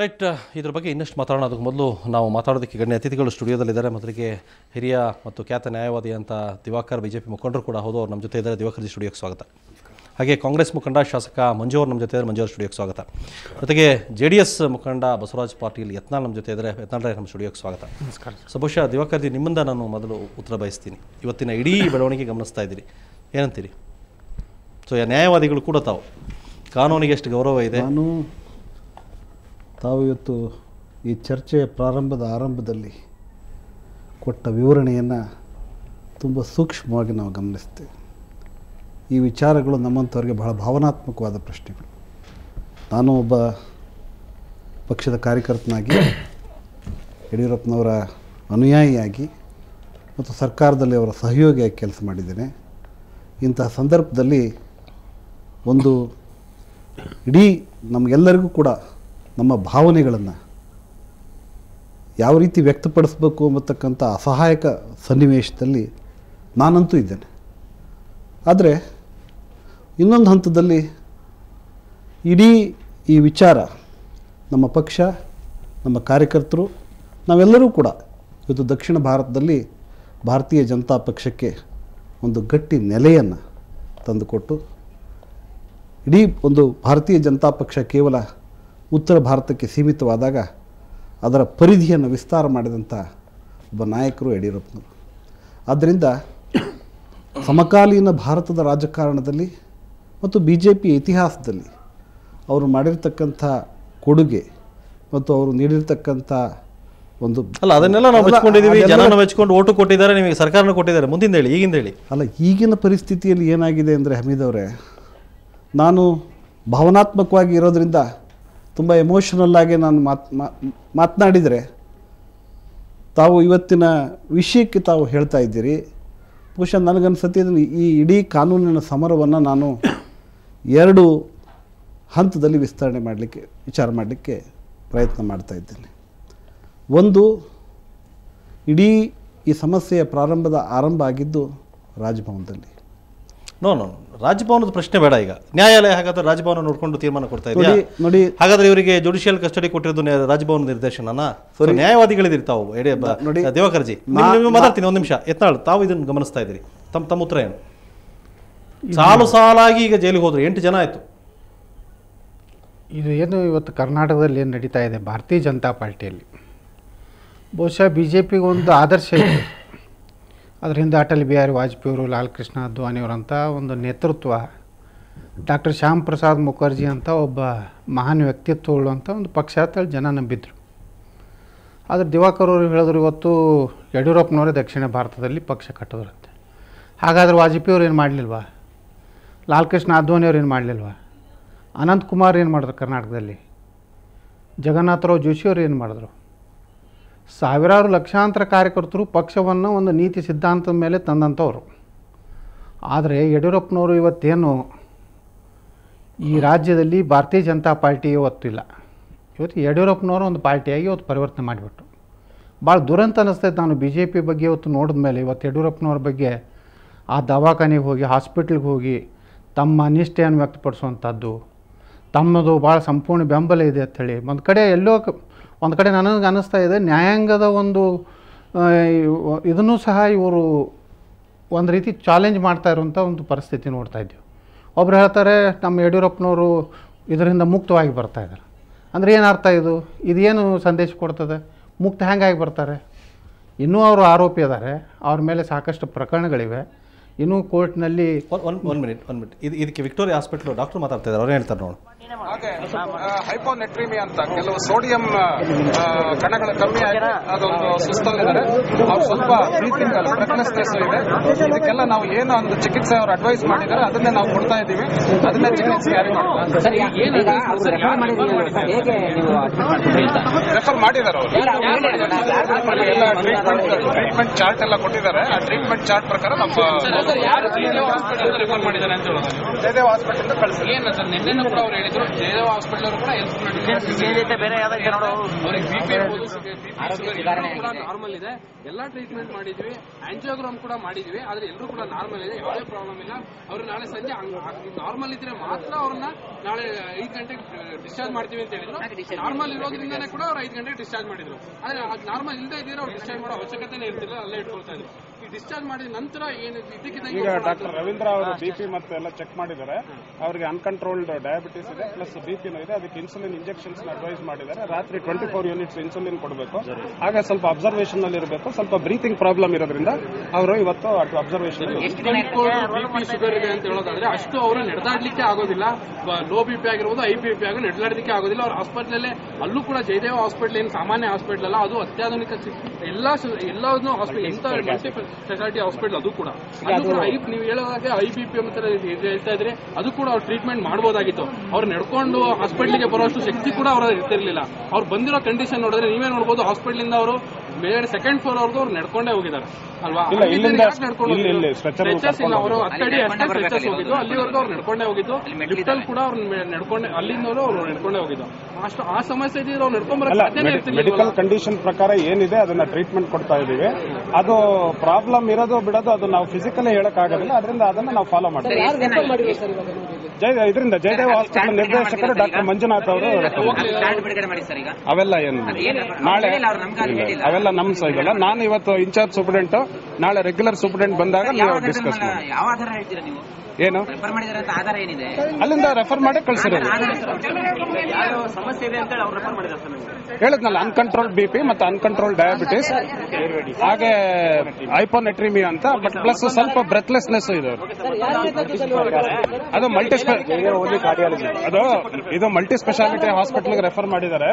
ರೈಟ್, ಇದ್ರ ಬಗ್ಗೆ ಇನ್ನಷ್ಟು ಮಾತಾಡೋಣ. ಅದಕ್ಕೆ ಮೊದಲು ನಾವು ಮಾತಾಡೋದಕ್ಕೆ ಗಣ್ಯ ಅತಿಥಿಗಳು ಸ್ಟುಡಿಯೋದಲ್ಲಿದ್ದಾರೆ. ಮೊದಲಿಗೆ ಹಿರಿಯ ಮತ್ತು ಖ್ಯಾತ ನ್ಯಾಯವಾದಿ ಅಂತ ದಿವಾಕರ್, BJP ಮುಖಂಡರು ಕೂಡ ಹೌದು, ಅವ್ರು ನಮ್ಮ ಜೊತೆ ಇದ್ದಾರೆ. ದಿವಾಕರ್ಜಿ ಸ್ಟುಡಿಯೋಕ್ಕೆ ಸ್ವಾಗತ. ಹಾಗೆ ಕಾಂಗ್ರೆಸ್ ಮುಖಂಡ ಶಾಸಕ ಮಂಜು ಅವರು ನಮ್ಮ ಜೊತೆ ಇದ್ದಾರೆ. ಮಂಜು ಅವ್ರ ಸ್ಟುಡಿಯೋಕ್ಕೆ ಸ್ವಾಗತ. ಜೊತೆಗೆ JDS ಮುಖಂಡ ಬಸವರಾಜ್ ಪಾಟೀಲ್ ಯತ್ನಾಳ್ ನಮ್ಮ ಜೊತೆ ಇದ್ದಾರೆ. ಯತ್ನಾಳ್ರೆ ನಮ್ಮ ಸ್ಟುಡಿಯೋಕ್ಕೆ ಸ್ವಾಗತ. ನಮಸ್ಕಾರ. ಸೊ ಬಹುಶಃ ದಿವಾಕರ್ಜಿ, ನಿಮ್ಮಿಂದ ನಾನು ಮೊದಲು ಉತ್ತರ ಬಯಸ್ತೀನಿ. ಇವತ್ತಿನ ಇಡೀ ಬೆಳವಣಿಗೆ ಗಮನಿಸ್ತಾ ಇದ್ದೀರಿ, ಏನಂತೀರಿ? ಸೊ ನ್ಯಾಯವಾದಿಗಳು ಕೂಡ ತಾವು, ಕಾನೂನಿಗೆ ಎಷ್ಟು ಗೌರವ ಇದೆ? ತಾವು ಇವತ್ತು ಈ ಚರ್ಚೆಯ ಆರಂಭದಲ್ಲಿ ಕೊಟ್ಟ ವಿವರಣೆಯನ್ನು ತುಂಬ ಸೂಕ್ಷ್ಮವಾಗಿ ನಾವು ಗಮನಿಸ್ತೇವೆ. ಈ ವಿಚಾರಗಳು ನಮ್ಮಂಥವ್ರಿಗೆ ಬಹಳ ಭಾವನಾತ್ಮಕವಾದ ಪ್ರಶ್ನೆಗಳು. ನಾನು ಒಬ್ಬ ಪಕ್ಷದ ಕಾರ್ಯಕರ್ತನಾಗಿ, ಯಡಿಯೂರಪ್ಪನವರ ಅನುಯಾಯಿಯಾಗಿ ಮತ್ತು ಸರ್ಕಾರದಲ್ಲಿ ಅವರ ಸಹಯೋಗಿಯಾಗಿ ಕೆಲಸ ಮಾಡಿದ್ದೇನೆ. ಇಂತಹ ಸಂದರ್ಭದಲ್ಲಿ ಒಂದು ಇಡೀ ನಮಗೆಲ್ಲರಿಗೂ ಕೂಡ ನಮ್ಮ ಭಾವನೆಗಳನ್ನು ಯಾವ ರೀತಿ ವ್ಯಕ್ತಪಡಿಸಬೇಕು ಎಂಬತಕ್ಕಂಥ ಅಸಹಾಯಕ ಸನ್ನಿವೇಶದಲ್ಲಿ ನಾನಂತೂ ಇದ್ದೇನೆ. ಆದರೆ ಇನ್ನೊಂದು ಹಂತದಲ್ಲಿ ಇಡೀ ಈ ವಿಚಾರ ನಮ್ಮ ಪಕ್ಷ, ನಮ್ಮ ಕಾರ್ಯಕರ್ತರು, ನಾವೆಲ್ಲರೂ ಕೂಡ ಇವತ್ತು ದಕ್ಷಿಣ ಭಾರತದಲ್ಲಿ ಭಾರತೀಯ ಜನತಾ ಪಕ್ಷಕ್ಕೆ ಒಂದು ಗಟ್ಟಿ ನೆಲೆಯನ್ನು ತಂದುಕೊಟ್ಟು, ಇಡೀ ಒಂದು ಭಾರತೀಯ ಜನತಾ ಪಕ್ಷ ಕೇವಲ ಉತ್ತರ ಭಾರತಕ್ಕೆ ಸೀಮಿತವಾದಾಗ ಅದರ ಪರಿಧಿಯನ್ನು ವಿಸ್ತಾರ ಮಾಡಿದಂಥ ಒಬ್ಬ ನಾಯಕರು ಯಡಿಯೂರಪ್ಪನವರು. ಆದ್ದರಿಂದ ಸಮಕಾಲೀನ ಭಾರತದ ರಾಜಕಾರಣದಲ್ಲಿ ಮತ್ತು BJP ಇತಿಹಾಸದಲ್ಲಿ ಅವರು ಮಾಡಿರ್ತಕ್ಕಂಥ ಕೊಡುಗೆ ಮತ್ತು ಅವರು ನೀಡಿರ್ತಕ್ಕಂಥ ಒಂದು ಅದನ್ನೆಲ್ಲ ನಾವು ಮೆಚ್ಕೊಂಡಿದ್ದೀವಿ. ಜನ ಮೆಚ್ಕೊಂಡು ಓಟು ಕೊಟ್ಟಿದ್ದಾರೆ, ನಿಮಗೆ ಸರ್ಕಾರನ ಕೊಟ್ಟಿದ್ದಾರೆ. ಮುಂದಿನ ಹೇಳಿ, ಈಗಿಂದ ಹೇಳಿ. ಈಗಿನ ಪರಿಸ್ಥಿತಿಯಲ್ಲಿ ಏನಾಗಿದೆ ಅಂದರೆ ಹಮೀದ್ ಅವರೇ, ನಾನು ಭಾವನಾತ್ಮಕವಾಗಿ ಇರೋದರಿಂದ ತುಂಬ ಎಮೋಷನಲ್ಲಾಗಿ ನಾನು ಮಾತನಾಡಿದರೆ ತಾವು ಇವತ್ತಿನ ವಿಷಯಕ್ಕೆ ತಾವು ಹೇಳ್ತಾ ಇದ್ದೀರಿ. ಬಹುಶಃ ನನಗನ್ಸುತ್ತೆ ಈ ಇಡೀ ಕಾನೂನಿನ ಸಮರವನ್ನು ನಾನು 2 ಹಂತದಲ್ಲಿ ವಿಚಾರ ಮಾಡಲಿಕ್ಕೆ ಪ್ರಯತ್ನ ಮಾಡ್ತಾ ಇದ್ದೇನೆ. ಒಂದು, ಇಡೀ ಈ ಸಮಸ್ಯೆಯ ಆರಂಭ ಆಗಿದ್ದು ರಾಜಭವನದಲ್ಲಿ. ನೋ ರಾಜಭವನದ ಪ್ರಶ್ನೆ ಬೇಡ. ಈಗ ನ್ಯಾಯಾಲಯ ಹಾಗಾದ್ರೆ ರಾಜಭವನ ನೋಡ್ಕೊಂಡು ತೀರ್ಮಾನ ಕೊಡ್ತಾ ಇದೆಯಾ? ನೋಡಿ, ಹಾಗಾದ್ರೆ ಇವರಿಗೆ ಜುಡಿಷಿಯಲ್ ಕಸ್ಟಡಿ ಕೊಟ್ಟಿರೋದು ರಾಜಭವನ ನಿರ್ದೇಶನನ? ನ್ಯಾಯವಾದಿಗಳಿದ್ದೀರಿ ತಾವು. ದಿವಾಕರ್ಜಿ ಮಾತಾಡ್ತೀನಿ ಒಂದು ನಿಮಿಷ. ಯತ್ನಾಳ್, ತಾವು ಇದನ್ನು ಗಮನಿಸ್ತಾ ಇದ್ದೀರಿ, ತಮ್ಮ ಉತ್ತರ ಏನು? ಸಾಲಾಗಿ ಈಗ ಜೈಲಿಗೆ ಹೋದ್ರು, 8 ಜನ ಆಯ್ತು. ಇದು ಏನು ಇವತ್ತು ಕರ್ನಾಟಕದಲ್ಲಿ ಏನು ನಡೀತಾ ಇದೆ ಭಾರತೀಯ ಜನತಾ ಪಾರ್ಟಿಯಲ್ಲಿ, ಬಹುಶಃ ಬಿ ಜೆ ಪಿಗೆ ಒಂದು ಆದರ್ಶ ಇದೆ. ಅದರಿಂದ ಅಟಲ್ ಬಿಹಾರಿ ವಾಜಪೇಯಿಯವರು, ಲಾಲ್ ಕೃಷ್ಣ ಅದ್ವಾನಿಯವರಂಥ ಒಂದು ನೇತೃತ್ವ, ಡಾಕ್ಟರ್ ಶ್ಯಾಮ್ ಪ್ರಸಾದ್ ಮುಖರ್ಜಿ ಅಂತ ಒಬ್ಬ ಮಹಾನ್ ವ್ಯಕ್ತಿತ್ವ ಉಳ್ಳುವಂಥ ಒಂದು ಪಕ್ಷ ಅಂತೇಳಿ ಜನ ನಂಬಿದ್ರು. ಆದರೆ ದಿವಾಕರ್ ಅವರು ಹೇಳಿದ್ರು ಇವತ್ತು ಯಡಿಯೂರಪ್ಪನವರೇ ದಕ್ಷಿಣ ಭಾರತದಲ್ಲಿ ಪಕ್ಷ ಕಟ್ಟೋದ್ರಂತೆ. ಹಾಗಾದರೆ ವಾಜಪೇಯಿಯವ್ರು ಏನು ಮಾಡಲಿಲ್ವಾ? ಲಾಲ್ ಕೃಷ್ಣ ಅದ್ವಾನಿಯವ್ರು ಏನು ಮಾಡಲಿಲ್ವಾ? ಅನಂತ್ ಕುಮಾರ್ ಏನು ಮಾಡಿದ್ರು ಕರ್ನಾಟಕದಲ್ಲಿ? ಜಗನ್ನಾಥರಾವ್ ಜೋಶಿಯವರು ಏನು ಮಾಡಿದ್ರು? ಸಾವಿರಾರು ಲಕ್ಷಾಂತರ ಕಾರ್ಯಕರ್ತರು ಪಕ್ಷವನ್ನು ಒಂದು ನೀತಿ ಸಿದ್ಧಾಂತದ ಮೇಲೆ ತಂದಂಥವ್ರು. ಆದರೆ ಯಡಿಯೂರಪ್ಪನವರು ಇವತ್ತೇನು ಈ ರಾಜ್ಯದಲ್ಲಿ ಭಾರತೀಯ ಜನತಾ ಪಾರ್ಟಿ ಇವತ್ತಿಲ್ಲ. ಇವತ್ತು ಯಡಿಯೂರಪ್ಪನವರು ಒಂದು ಪಾರ್ಟಿಯಾಗಿ ಇವತ್ತು ಪರಿವರ್ತನೆ ಮಾಡಿಬಿಟ್ರು. ಭಾಳ ದುರಂತ ಅನ್ನಿಸ್ತೈತೆ. ನಾನು ಬಿ ಜೆ ಪಿ ಬಗ್ಗೆ ಇವತ್ತು ನೋಡಿದ ಮೇಲೆ ಇವತ್ತು ಯಡಿಯೂರಪ್ಪನವ್ರ ಬಗ್ಗೆ ಆ ದವಾಖಾನೆಗೆ ಹೋಗಿ, ಹಾಸ್ಪಿಟ್ಲಿಗೆ ಹೋಗಿ ತಮ್ಮ ನಿಷ್ಠೆಯನ್ನು ವ್ಯಕ್ತಪಡಿಸುವಂಥದ್ದು, ತಮ್ಮದು ಭಾಳ ಸಂಪೂರ್ಣ ಬೆಂಬಲ ಇದೆ ಅಂಥೇಳಿ ಒಂದು ಕಡೆ ಎಲ್ಲೋ ಒಂದು ಕಡೆ ನನಗೆ ಅನ್ನಿಸ್ತಾ ಇದೆ ನ್ಯಾಯಾಂಗದ ಒಂದು ಇದನ್ನು ಸಹ ಇವರು ಒಂದು ರೀತಿ ಚಾಲೆಂಜ್ ಮಾಡ್ತಾ ಇರುವಂಥ ಒಂದು ಪರಿಸ್ಥಿತಿ ನೋಡ್ತಾ ಇದ್ದೀವಿ. ಒಬ್ರು ಹೇಳ್ತಾರೆ ನಮ್ಮ ಯಡಿಯೂರಪ್ಪನವರು ಇದರಿಂದ ಮುಕ್ತವಾಗಿ ಬರ್ತಾಯಿದ್ದಾರೆ. ಅಂದರೆ ಏನು ಅರ್ಥ ಇದೇನು ಸಂದೇಶ ಕೊಡ್ತದೆ? ಮುಕ್ತ ಹೆಂಗಾಗಿ ಬರ್ತಾರೆ? ಇನ್ನೂ ಅವರು ಆರೋಪಿ ಇದ್ದಾರೆ, ಅವ್ರ ಮೇಲೆ ಸಾಕಷ್ಟು ಪ್ರಕರಣಗಳಿವೆ. ಇನ್ನೂ ಕೋರ್ಟ್ನಲ್ಲಿ ಒಂದು ಮಿನಿಟ್ ಇದಕ್ಕೆ ವಿಕ್ಟೋರಿಯಾ ಹಾಸ್ಪಿಟಲ್ ಡಾಕ್ಟರ್ ಮಾತಾಡ್ತಾ ಇದ್ದಾರೆ, ಅವ್ರು ಹೇಳ್ತಾರೆ ನೋಡಿ. ಹಾಗೆ ಹೈಪೋನೆಟ್ರಿಮಿ ಅಂತ ಕೆಲವು ಸೋಡಿಯಂ ಕಣಗಳು ಕಮ್ಮಿ ಆಗಿ ಅದೊಂದು ಸುಸ್ತಲ್ಲಿದ್ದಾರೆ. ಅವ್ರು ಸ್ವಲ್ಪ ಬ್ರೀತಿಂಗ್ ಬ್ರೆತ್ಲೆಸ್ನೆಸ್ ಇದೆ. ಇದಕ್ಕೆಲ್ಲ ನಾವು ಏನು ಒಂದು ಚಿಕಿತ್ಸೆ ಅವ್ರು ಅಡ್ವೈಸ್ ಮಾಡಿದ್ದಾರೆ ಅದನ್ನೇ ನಾವು ಕೊಡ್ತಾ ಇದ್ದೀವಿ. ಅದನ್ನೇ ಚಿಕಿತ್ಸೆ ಕ್ಯಾರಿ ಮಾಡ್ತಾರೆ. ರೆಫರ್ ಮಾಡಿದ್ದಾರೆ ಅವರು. ಎಲ್ಲ ಟ್ರೀಟ್ಮೆಂಟ್ ಚಾರ್ಟ್ ಎಲ್ಲ ಕೊಟ್ಟಿದ್ದಾರೆ. ಆ ಟ್ರೀಟ್ಮೆಂಟ್ ಚಾರ್ಟ್ ಪ್ರಕಾರ ನಮ್ಮ ರೆಫರ್ ಮಾಡಿದ್ದಾರೆ ಅಂತ ಹೇಳೋದು. ಜಯದೇವ ಹಾಸ್ಪಿಟಲ್ ಕಳಿಸಿ ಏನು ಸರ್ ನಿನ್ನೆ ಕೂಡ ಅವ್ರು ಹೇಳಿದ್ರು ಜಯದೇವ ಹಾಸ್ಪಿಟಲ್ ಅವರು ಕೂಡ ಹೆಲ್ಪ್ ನಾರ್ಮಲ್ ಇದೆ. ಎಲ್ಲಾ ಟ್ರೀಟ್ಮೆಂಟ್ ಮಾಡಿದ್ವಿ, ಆಂಜಿಯೋಗ್ರಾಮ್ ಕೂಡ ಮಾಡಿದ್ವಿ. ಆದ್ರೆ ಎಲ್ಲರೂ ಕೂಡ ನಾರ್ಮಲ್ ಇದೆ, ಯಾವುದೇ ಪ್ರಾಬ್ಲಮ್ ಇಲ್ಲ. ಅವರು ನಾಳೆ ಸಂಜೆ ನಾರ್ಮಲ್ ಇದ್ರೆ ಮಾತ್ರ ಅವ್ರನ್ನ ನಾಳೆ 5 ಗಂಟೆಗೆ ಡಿಸ್ಚಾರ್ಜ್ ಮಾಡ್ತೀವಿ ಅಂತ ಹೇಳಿದ್ರು. ನಾರ್ಮಲ್ ಇರೋದ್ರಿಂದಾನೇ ಕೂಡ ಅವ್ರು 5 ಗಂಟೆಗೆ ಡಿಸ್ಚಾರ್ಜ್ ಮಾಡಿದ್ರು. ಆದ್ರೆ ನಾರ್ಮಲ್ ಇಲ್ಲದೆ ಇದ್ರೆ ಅವ್ರು ಡಿಸ್ಚಾರ್ಜ್ ಮಾಡೋ ಅವಶ್ಯಕತೆನೇ ಇರ್ತಿಲ್ಲ, ಅಲ್ಲೇ ಇಟ್ಕೊಳ್ತಾ ಇದ್ರು. ಈ ಡಿಸ್ಚಾರ್ಜ್ ಮಾಡಿದ ನಂತರ ಏನು ಈಗ ಡಾಕ್ಟರ್ ರವೀಂದ್ರ ಅವರು ಬಿಪಿ ಮತ್ತೆ ಎಲ್ಲ ಚೆಕ್ ಮಾಡಿದ್ದಾರೆ. ಅವರಿಗೆ ಅನ್ಕಂಟ್ರೋಲ್ಡ್ ಡಯಾಬಿಟಿಸ್ ಇದೆ, ಪ್ಲಸ್ ಬಿಪಿನೂ ಇದೆ. ಅದಕ್ಕೆ ಇನ್ಸುಲಿನ್ ಇಂಜೆಕ್ಷನ್ಸ್ ಅಡ್ವೈಸ್ ಮಾಡಿದ್ದಾರೆ. ರಾತ್ರಿ 24 ಯೂನಿಟ್ಸ್ ಇನ್ಸುಲಿನ್ ಕೊಡಬೇಕು. ಹಾಗೆ ಸ್ವಲ್ಪ ಅಬ್ಸರ್ವೇಷನ್ ಅಲ್ಲಿ ಇರಬೇಕು. ಸ್ವಲ್ಪ ಬ್ರೀತಿಂಗ್ ಪ್ರಾಬ್ಲಮ್ ಇರೋದ್ರಿಂದ ಅವರು ಇವತ್ತು ಅಬ್ಸರ್ವೇಷನ್ ಬಿಪಿ ಶುಗರ್ ಇದೆ ಅಂತ ಹೇಳೋದಾದ್ರೆ ಅಷ್ಟು ಅವರು ನಡೆದಾಡ್ಲಿಕ್ಕೆ ಆಗೋದಿಲ್ಲ. ಲೋ ಬಿಪಿ ಆಗಿರ್ಬೋದು, ಹೈ ಬಿಪಿ ಆಗಿ ನಡೆದಾಡಲಿಕ್ಕೆ ಆಗೋದಿಲ್ಲ. ಅವ್ರ ಹಾಸ್ಪಿಟಲ್ ಅಲ್ಲೂ ಕೂಡ ಜಯದೇವ ಹಾಸ್ಪಿಟಲ್ ಏನು ಸಾಮಾನ್ಯ ಹಾಸ್ಪಿಟಲ್ ಅಲ್ಲ, ಅದು ಅತ್ಯಾಧುನಿಕ ಎಲ್ಲದನ್ನು ಹಾಸ್ಪಿಟಲ್ ಎಂತ ಮಲ್ಟಿ ಸ್ಪೆಷಾಲಿಟಿ ಹಾಸ್ಪಿಟಲ್. ಅದು ಕೂಡ ನೀವು ಹೇಳೋದಾಗೆ ಐ ಬಿಪಿ ಅಂತ ಹೇಳ್ತಾ ಇದ್ರೆ ಅದು ಕೂಡ ಅವ್ರು ಟ್ರೀಟ್ಮೆಂಟ್ ಮಾಡಬಹುದಾಗಿತ್ತು. ಅವ್ರು ನಡ್ಕೊಂಡು ಹಾಸ್ಪಿಟಲ್ಗೆ ಬರೋಷ್ಟು ಶಕ್ತಿ ಕೂಡ ಅವ್ರ ಇರ್ತಿರ್ಲಿಲ್ಲ. ಅವ್ರು ಬಂದಿರೋ ಕಂಡೀಷನ್ ನೋಡಿದ್ರೆ ನೀವೇ ನೋಡಬಹುದು. ಹಾಸ್ಪಿಟಲ್ ಇಂದ ಅವರು ಬೇರೆ ಸೆಕೆಂಡ್ ಫ್ಲೋರ್ ಅವ್ರದ್ದು ಅವ್ರು ನಡ್ಕೊಂಡೇ ಹೋಗಿದ್ದಾರೆ ಅಲ್ವಾ? ಸ್ಟ್ರೆಚರ್ಸ್ ಇಲ್ಲ, ಅವರು ಹತ್ತಡಿ ಅಷ್ಟೇ ಸ್ಟ್ರೆಚರ್ಸ್ ಹೋಗಿದ್ದು. ಅಲ್ಲಿವರೆಗೂ ಅವ್ರು ನಡ್ಕೊಂಡೇ ಹೋಗಿದ್ದು. ಲಿಫ್ಟಲ್ಲಿ ಕೂಡ ಅವ್ರು ನಡ್ಕೊಂಡೆ, ಅಲ್ಲಿಂದಲೂ ಅವ್ರು ನಡ್ಕೊಂಡೇ ಹೋಗಿದ್ದು. ಅಷ್ಟು ಆ ಸಮಸ್ಯೆ ಇದ್ರೆ ಅವ್ರು ನಡ್ಕೊಂಡ್ ಬರಕ್ಕೆ ಮೆಡಿಕಲ್ ಕಂಡೀಷನ್ ಪ್ರಕಾರ ಏನಿದೆ ಅದನ್ನ ಟ್ರೀಟ್ಮೆಂಟ್ ಕೊಡ್ತಾ ಇದೀವಿ. ಅದು ಪ್ರಾಬ್ಲಮ್ ಇರೋದು ಬಿಡೋದು ಅದು ನಾವು ಫಿಸಿಕಲಿ ಹೇಳಕ್ ಆಗೋದಿಲ್ಲ. ಅದರಿಂದ ಅದನ್ನ ನಾವು ಫಾಲೋ ಮಾಡ್ತೀವಿ. ಇದರಿಂದ ಜಯದೇವ ಹಾಸ್ಪಿಟಲ್ ನಿರ್ದೇಶಕರು ಡಾಕ್ಟರ್ ಮಂಜುನಾಥ್ ಅವರು ಅವೆಲ್ಲ ಏನು ನಾಳೆ ಅವೆಲ್ಲ ನಮ್ ಸೈಗಲ್ಲ. ನಾನು ಇವತ್ತು ಇನ್ಚಾರ್ಜ್ ಸೂಪರಿಂಟೆಂಟ್, ನಾಳೆ ರೆಗ್ಯುಲರ್ ಸೂಪರಿಂಟೆಂಟ್ ಬಂದಾಗ ನೀವು ಡಿಸ್ಕಸ್ ಮಾಡಿ. ಏನು ಅಲ್ಲಿಂದ ರೆಫರ್ ಮಾಡಿ ಕಳ್ಸಿರೋದು ಹೇಳಿದ್ನಲ್ಲ. ಅನ್ಕಂಟ್ರೋಲ್ಡ್ ಬಿಪಿ ಮತ್ತೆ ಅನ್ಕಂಟ್ರೋಲ್ಡ್ ಡಯಾಬಿಟಿಸ್, ಹಾಗೆ ಹೈಪೋನೆಟ್ರಿಮಿ ಅಂತ, ಬಟ್ ಪ್ಲಸ್ ಸ್ವಲ್ಪ ಬ್ರೆತ್ಲೆಸ್ನೆಸ್ ಇದೆ. ಅದು ಇದು ಮಲ್ಟಿ ಸ್ಪೆಷಾಲಿಟಿ ಹಾಸ್ಪಿಟಲ್ಗೆ ರೆಫರ್ ಮಾಡಿದ್ದಾರೆ.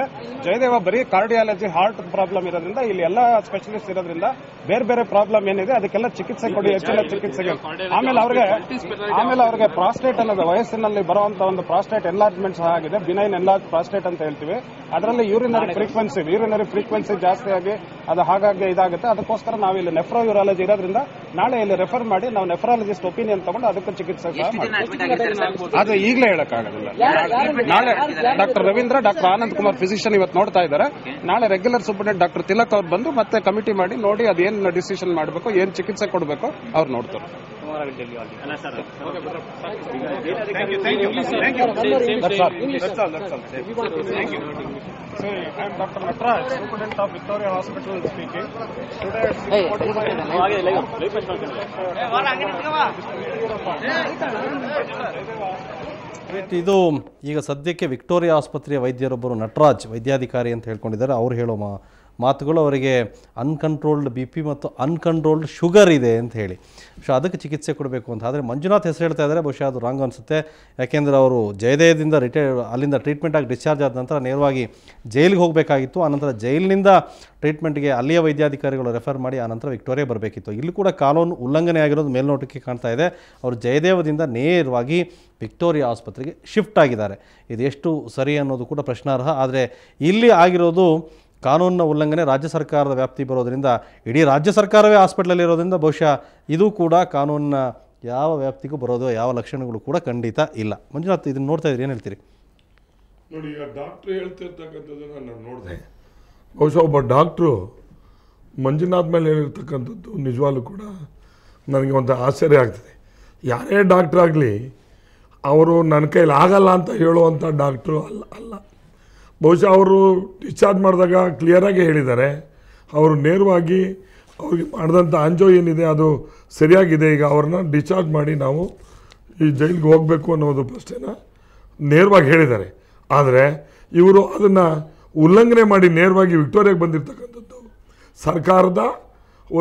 ಜಯದೇವ ಬರೀ ಕಾರ್ಡಿಯಾಲಜಿ ಹಾರ್ಟ್ ಪ್ರಾಬ್ಲಮ್ ಇರೋದ್ರಿಂದ ಇಲ್ಲಿ ಎಲ್ಲಾ ಸ್ಪೆಷಲಿಸ್ಟ್ ಇರೋದ್ರಿಂದ ಬೇರೆ ಬೇರೆ ಪ್ರಾಬ್ಲಮ್ ಏನಿದೆ ಅದಕ್ಕೆಲ್ಲ ಚಿಕಿತ್ಸೆ ಕೊಡಿ, ಹೆಚ್ಚಿನ ಚಿಕಿತ್ಸೆಗೆ. ಆಮೇಲೆ ಅವ್ರಿಗೆ ಪ್ರಾಸ್ಟೇಟ್ ಅನ್ನೋದು ವಯಸ್ಸಿನಲ್ಲಿ ಬರುವಂತಹ ಒಂದು ಪ್ರಾಸ್ಟೇಟ್ ಎನ್ಲಾರ್ಜ್ಮೆಂಟ್ ಸಹ ಆಗಿದೆ. ಬಿನೈನ್ ಎನ್ಲಾರ್ಜ್ ಪ್ರಾಸ್ಟೇಟ್ ಅಂತ ಹೇಳ್ತೀವಿ. ಅದರಲ್ಲಿ ಯೂರಿನರಿ ಫ್ರೀಕ್ವೆನ್ಸಿ ಜಾಸ್ತಿ ಆಗಿ ಅದು ಹಾಗಾಗಿ ಇದಾಗುತ್ತೆ. ಅದಕ್ಕೋಸ್ಕರ ನಾವು ಇಲ್ಲಿ ನೆಫ್ರೋ ಯೂರಾಲಜಿ ಇರೋದ್ರಿಂದ ನಾಳೆ ಇಲ್ಲಿ ರೆಫರ್ ಮಾಡಿ ನಾವು ನೆಫ್ರಾಲಜಿಸ್ಟ್ ಒಪಿನಿಯನ್ ತಗೊಂಡು ಅದಕ್ಕೆ ಚಿಕಿತ್ಸೆ ಸಹ ಮಾಡ್ತೀವಿ. ಅದು ಈಗಲೇ ಹೇಳಕ್ಕಾಗೋದಿಲ್ಲ. ನಾಳೆ doctor Ravindra, doctor Anand Kumar physician ಇವತ್ತು ನೋಡ್ತಾ ಇದ್ದಾರೆ. ನಾಳೆ ರೆಗ್ಯುಲರ್ ಸೂಪರಿಂಟೆಂಡೆಂಟ್ ಡಾಕ್ಟರ್ ತಿಲಕ್ ಅವ್ರು ಬಂದು ಮತ್ತೆ ಕಮಿಟಿ ಮಾಡಿ ನೋಡಿ ಅದೇನು ಡಿಸಿಷನ್ ಮಾಡಬೇಕು, ಏನ್ ಚಿಕಿತ್ಸೆ ಕೊಡಬೇಕು ಅವ್ರು ನೋಡ್ತಾರೆ. I am Dr. Natraj, Superintendent of Victoria Hospital speaking. ಇದು ಈಗ ಸದ್ಯಕ್ಕೆ ವಿಕ್ಟೋರಿಯಾ ಆಸ್ಪತ್ರೆಯ ವೈದ್ಯರೊಬ್ಬರು ನಟರಾಜ್ ವೈದ್ಯಾಧಿಕಾರಿ ಅಂತ ಹೇಳ್ಕೊಂಡಿದ್ದಾರೆ. ಅವ್ರು ಹೇಳೋ ಮಾತುಗಳು, ಅವರಿಗೆ ಅನ್ಕಂಟ್ರೋಲ್ಡ್ BP ಮತ್ತು ಅನ್ಕಂಟ್ರೋಲ್ಡ್ ಶುಗರ್ ಇದೆ ಅಂತ ಹೇಳಿ. ಸೊ ಅದಕ್ಕೆ ಚಿಕಿತ್ಸೆ ಕೊಡಬೇಕು ಅಂತ. ಆದರೆ ಮಂಜುನಾಥ್ ಹೆಸರು ಹೇಳ್ತಾ ಇದ್ದಾರೆ, ಬಹುಶಃ ಅದು ರಾಂಗ್ ಅನಿಸುತ್ತೆ. ಯಾಕೆಂದರೆ ಅವರು ಜಯದೇವದಿಂದ ಅಲ್ಲಿಂದ ಟ್ರೀಟ್ಮೆಂಟ್ ಆಗಿ ಡಿಸ್ಚಾರ್ಜ್ ಆದ ನಂತರ ನೇರವಾಗಿ ಜೈಲಿಗೆ ಹೋಗಬೇಕಾಗಿತ್ತು. ಆನಂತರ ಜೈಲಿನಿಂದ ಟ್ರೀಟ್ಮೆಂಟ್ಗೆ ಅಲ್ಲಿಯ ವೈದ್ಯಾಧಿಕಾರಿಗಳು ರೆಫರ್ ಮಾಡಿ ಆನಂತರ ವಿಕ್ಟೋರಿಯಾ ಬರಬೇಕಿತ್ತು. ಇಲ್ಲಿ ಕೂಡ ಕಾನೂನು ಉಲ್ಲಂಘನೆ ಆಗಿರೋದು ಮೇಲ್ನೋಟಕ್ಕೆ ಕಾಣ್ತಾ ಇದೆ. ಅವರು ಜಯದೇವದಿಂದ ನೇರವಾಗಿ ವಿಕ್ಟೋರಿಯಾ ಆಸ್ಪತ್ರೆಗೆ ಶಿಫ್ಟ್ ಆಗಿದ್ದಾರೆ. ಇದು ಎಷ್ಟು ಸರಿ ಅನ್ನೋದು ಕೂಡ ಪ್ರಶ್ನಾರ್ಹ. ಆದರೆ ಇಲ್ಲಿ ಆಗಿರೋದು ಕಾನೂನಿನ ಉಲ್ಲಂಘನೆ, ರಾಜ್ಯ ಸರ್ಕಾರದ ವ್ಯಾಪ್ತಿ ಬರೋದರಿಂದ, ಇಡೀ ರಾಜ್ಯ ಸರ್ಕಾರವೇ ಹಾಸ್ಪಿಟ್ಲಲ್ಲಿ ಇರೋದ್ರಿಂದ ಬಹುಶಃ ಇದು ಕೂಡ ಕಾನೂನಿನ ಯಾವ ವ್ಯಾಪ್ತಿಗೂ ಬರೋದು ಯಾವ ಲಕ್ಷಣಗಳು ಕೂಡ ಖಂಡಿತ ಇಲ್ಲ. ಮಂಜುನಾಥ್, ಇದನ್ನು ನೋಡ್ತಾ ಇದ್ರಿ, ಏನು ಹೇಳ್ತೀರಿ? ನೋಡಿ, ಈಗ ಡಾಕ್ಟ್ರು ಹೇಳ್ತಿರ್ತಕ್ಕಂಥದ್ದನ್ನು ನಾನು ನೋಡಿದೆ. ಬಹುಶಃ ಒಬ್ಬ ಡಾಕ್ಟ್ರು ಮಂಜುನಾಥ್ ಮೇಲೆ ಹೇಳಿರ್ತಕ್ಕಂಥದ್ದು ನಿಜವಾಗ್ಲೂ ಕೂಡ ನನಗೆ ಒಂದು ಆಶ್ಚರ್ಯ ಆಗ್ತದೆ. ಯಾರೇ ಡಾಕ್ಟ್ರ್ ಆಗಲಿ ಅವರು ನನ್ನ ಕೈಲಿ ಆಗಲ್ಲ ಅಂತ ಹೇಳುವಂಥ ಡಾಕ್ಟ್ರು ಅಲ್ಲ. ಬಹುಶಃ ಅವರು ಡಿಸ್ಚಾರ್ಜ್ ಮಾಡಿದಾಗ ಕ್ಲಿಯರಾಗಿ ಹೇಳಿದ್ದಾರೆ, ಅವರು ನೇರವಾಗಿ ಅವ್ರಿಗೆ ಮಾಡಿದಂಥ ಅಂಜೋ ಏನಿದೆ ಅದು ಸರಿಯಾಗಿದೆ, ಈಗ ಅವ್ರನ್ನ ಡಿಸ್ಚಾರ್ಜ್ ಮಾಡಿ ನಾವು ಈ ಜೈಲಿಗೆ ಹೋಗಬೇಕು ಅನ್ನೋದು ಪ್ರಶ್ನೆನ ನೇರವಾಗಿ ಹೇಳಿದ್ದಾರೆ. ಆದರೆ ಇವರು ಅದನ್ನು ಉಲ್ಲಂಘನೆ ಮಾಡಿ ನೇರವಾಗಿ ವಿಕ್ಟೋರಿಯಾಗೆ ಬಂದಿರತಕ್ಕಂಥದ್ದು ಸರ್ಕಾರದ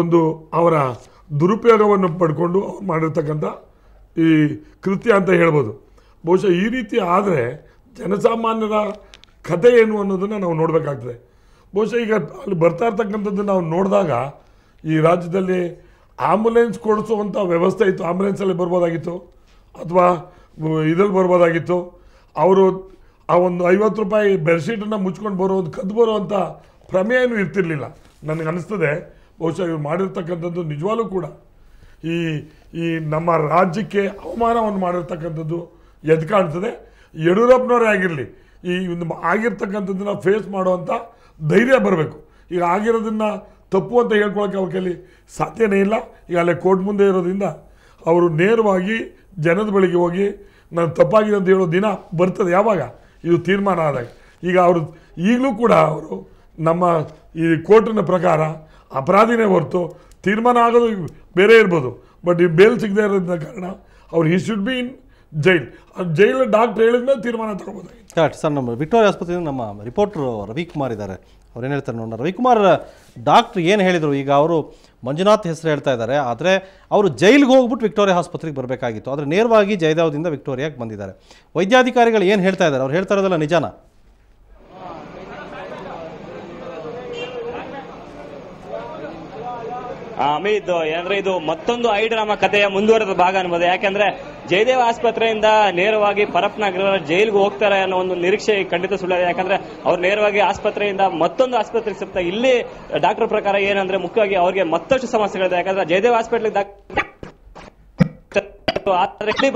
ಒಂದು ಅವರ ದುರುಪಯೋಗವನ್ನು ಪಡ್ಕೊಂಡು ಅವ್ರು ಮಾಡಿರ್ತಕ್ಕಂಥ ಈ ಕೃತ್ಯ ಅಂತ ಹೇಳ್ಬೋದು. ಬಹುಶಃ ಈ ರೀತಿ ಆದರೆ ಜನಸಾಮಾನ್ಯರ ಕಥೆ ಏನು ಅನ್ನೋದನ್ನು ನಾವು ನೋಡಬೇಕಾಗ್ತದೆ. ಬಹುಶಃ ಈಗ ಅಲ್ಲಿ ಬರ್ತಾ ಇರ್ತಕ್ಕಂಥದ್ದು ನಾವು ನೋಡಿದಾಗ ಈ ರಾಜ್ಯದಲ್ಲಿ ಆಂಬುಲೆನ್ಸ್ ಕೊಡಿಸುವಂಥ ವ್ಯವಸ್ಥೆ ಇತ್ತು, ಆಂಬುಲೆನ್ಸಲ್ಲಿ ಬರ್ಬೋದಾಗಿತ್ತು ಅಥವಾ ಇದ್ರಲ್ಲಿ ಬರ್ಬೋದಾಗಿತ್ತು. ಅವರು ಆ ಒಂದು 50 ರೂಪಾಯಿ ಬೆಡ್ಶೀಟನ್ನು ಮುಚ್ಕೊಂಡು ಬರೋದು ಕದ್ದು ಬರುವಂಥ ಪ್ರಮೇಯನೂ ಇರ್ತಿರ್ಲಿಲ್ಲ. ನನಗೆ ಅನಿಸ್ತದೆ ಬಹುಶಃ ಇವ್ರು ಮಾಡಿರ್ತಕ್ಕಂಥದ್ದು ನಿಜವಾಗ್ಲೂ ಕೂಡ ಈ ನಮ್ಮ ರಾಜ್ಯಕ್ಕೆ ಅವಮಾನವನ್ನು ಮಾಡಿರ್ತಕ್ಕಂಥದ್ದು ಎದ್ದು ಕಾಣ್ತದೆ. ಯಡಿಯೂರಪ್ಪನವರೇ ಆಗಿರಲಿ, ಈ ಒಂದು ಆಗಿರ್ತಕ್ಕಂಥದ್ದನ್ನು ಫೇಸ್ ಮಾಡುವಂಥ ಧೈರ್ಯ ಬರಬೇಕು. ಈಗ ಆಗಿರೋದನ್ನು ತಪ್ಪು ಅಂತ ಹೇಳ್ಕೊಳ್ಳೋಕ್ಕೆ ಅವ್ರ ಕೈಲಿ ಸಾಧ್ಯನೇ ಇಲ್ಲ. ಈಗ ಅಲ್ಲೇ ಕೋರ್ಟ್ ಮುಂದೆ ಇರೋದ್ರಿಂದ ಅವರು ನೇರವಾಗಿ ಜನದ ಬಳಿಗೆ ಹೋಗಿ ನಾನು ತಪ್ಪಾಗಿದೆ ಅಂತ ಹೇಳೋ ದಿನ ಬರ್ತದೆ ಯಾವಾಗ ಇದು ತೀರ್ಮಾನ ಆದಾಗ. ಈಗ ಅವರು ಈಗಲೂ ಕೂಡ ಅವರು ನಮ್ಮ ಈ ಕೋರ್ಟಿನ ಪ್ರಕಾರ ಅಪರಾಧಿನೇ ಹೊರತು ತೀರ್ಮಾನ ಆಗೋದು ಬೇರೆ ಇರ್ಬೋದು. ಬಟ್ ಈ ಬೇಲ್ ಸಿಗದೆ ಇರೋದ್ರಿಂದ ಕಾರಣ ಅವ್ರು he should be in jail doctor ಹೇಳಿದ್ಮೇಲೆ ತೀರ್ಮಾನ ತಗೋಬೋದಾಗಿತ್ತು. Correct sir. ನಮ್ಮ ವಿಕ್ಟೋರಿಯಾ ಆಸ್ಪತ್ರೆಯಿಂದ ನಮ್ಮ ರಿಪೋರ್ಟ್ರು ರವಿಕುಮಾರ್ ಇದ್ದಾರೆ, ಅವ್ರು ಏನು ಹೇಳ್ತಾರೆ ನೋಡೋಣ. ರವಿಕುಮಾರ್, ಡಾಕ್ಟ್ರ್ ಏನು ಹೇಳಿದರು? ಈಗ ಅವರು ಮಂಜುನಾಥ್ ಹೆಸರು ಹೇಳ್ತಾ ಇದ್ದಾರೆ, ಆದರೆ ಅವರು ಜೈಲಿಗೆ ಹೋಗ್ಬಿಟ್ಟು ವಿಕ್ಟೋರಿಯಾ ಆಸ್ಪತ್ರೆಗೆ ಬರಬೇಕಾಗಿತ್ತು. ಆದರೆ ನೇರವಾಗಿ ಜಯದೇವದಿಂದ ವಿಕ್ಟೋರಿಯಾಗೆ ಬಂದಿದ್ದಾರೆ. ವೈದ್ಯಾಧಿಕಾರಿಗಳು ಏನು ಹೇಳ್ತಾ ಇದ್ದಾರೆ? ಅವ್ರು ಹೇಳ್ತಾ ಇರೋದಲ್ಲ ನಿಜಾನ? ಅಮಿತ್, ಏನಂದ್ರೆ ಇದು ಮತ್ತೊಂದು ಐಡ್ರಾಮಾ ಕಥೆಯ ಮುಂದುವರೆದ ಭಾಗ ಅನ್ಬೋದು. ಯಾಕಂದ್ರೆ ಜಯದೇವ ಆಸ್ಪತ್ರೆಯಿಂದ ನೇರವಾಗಿ ಪರಪ್ನಗರ ಜೈಲಿಗೆ ಹೋಗ್ತಾರೆ ಅನ್ನೋ ಒಂದು ನಿರೀಕ್ಷೆ ಖಂಡಿತ ಸುಳ್ಳಿದೆ. ಯಾಕಂದ್ರೆ ಅವ್ರು ನೇರವಾಗಿ ಆಸ್ಪತ್ರೆಯಿಂದ ಮತ್ತೊಂದು ಆಸ್ಪತ್ರೆಗೆ ಸಿಗ್ತಾರೆ. ಇಲ್ಲಿ ಡಾಕ್ಟರ್ ಪ್ರಕಾರ ಏನಂದ್ರೆ ಮುಖ್ಯವಾಗಿ ಅವ್ರಿಗೆ ಮತ್ತಷ್ಟು ಸಮಸ್ಯೆಗಳಿದೆ. ಯಾಕಂದ್ರೆ ಜಯದೇವ ಹಾಸ್ಪಿಟಲ್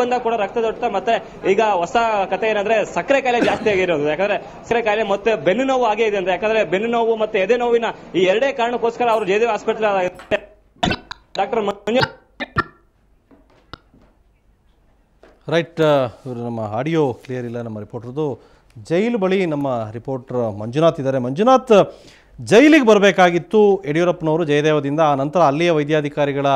ಬಂದಾಗ ಕೂಡ ರಕ್ತದೊತ್ತಡ ಮತ್ತೆ ಈಗ ಹೊಸ ಕಥೆ ಏನಂದ್ರೆ ಸಕ್ಕರೆ ಕಾಯಿಲೆ ಜಾಸ್ತಿ ಆಗಿರೋದು. ಯಾಕಂದ್ರೆ ಸಕ್ಕರೆ ಕಾಯಿಲೆ ಮತ್ತೆ ಬೆನ್ನು ನೋವು ಆಗೇ ಇದೆ ಅಂತ. ಯಾಕಂದ್ರೆ ಬೆನ್ನು ನೋವು ಮತ್ತೆ ಎದೆ ನೋವಿನ ಈ ಎರಡೇ ಕಾರಣಕ್ಕೋಸ್ಕರ ಅವರು ಜಯದೇವ ಹಾಸ್ಪಿಟಲ್ ಡಾಕ್ಟರ್ ರೈಟ್. ಇವರು ನಮ್ಮ ಆಡಿಯೋ ಕ್ಲಿಯರ್ ಇಲ್ಲ ನಮ್ಮ ರಿಪೋರ್ಟ್ರದ್ದು. ಜೈಲು ಬಳಿ ನಮ್ಮ ರಿಪೋರ್ಟರ್ ಮಂಜುನಾಥ್ ಇದ್ದಾರೆ. ಮಂಜುನಾಥ್, ಜೈಲಿಗೆ ಬರಬೇಕಾಗಿತ್ತು ಯಡಿಯೂರಪ್ಪನವರು ಜಯದೇವದಿಂದ. ಆ ನಂತರ ಅಲ್ಲಿಯ ವೈದ್ಯಾಧಿಕಾರಿಗಳ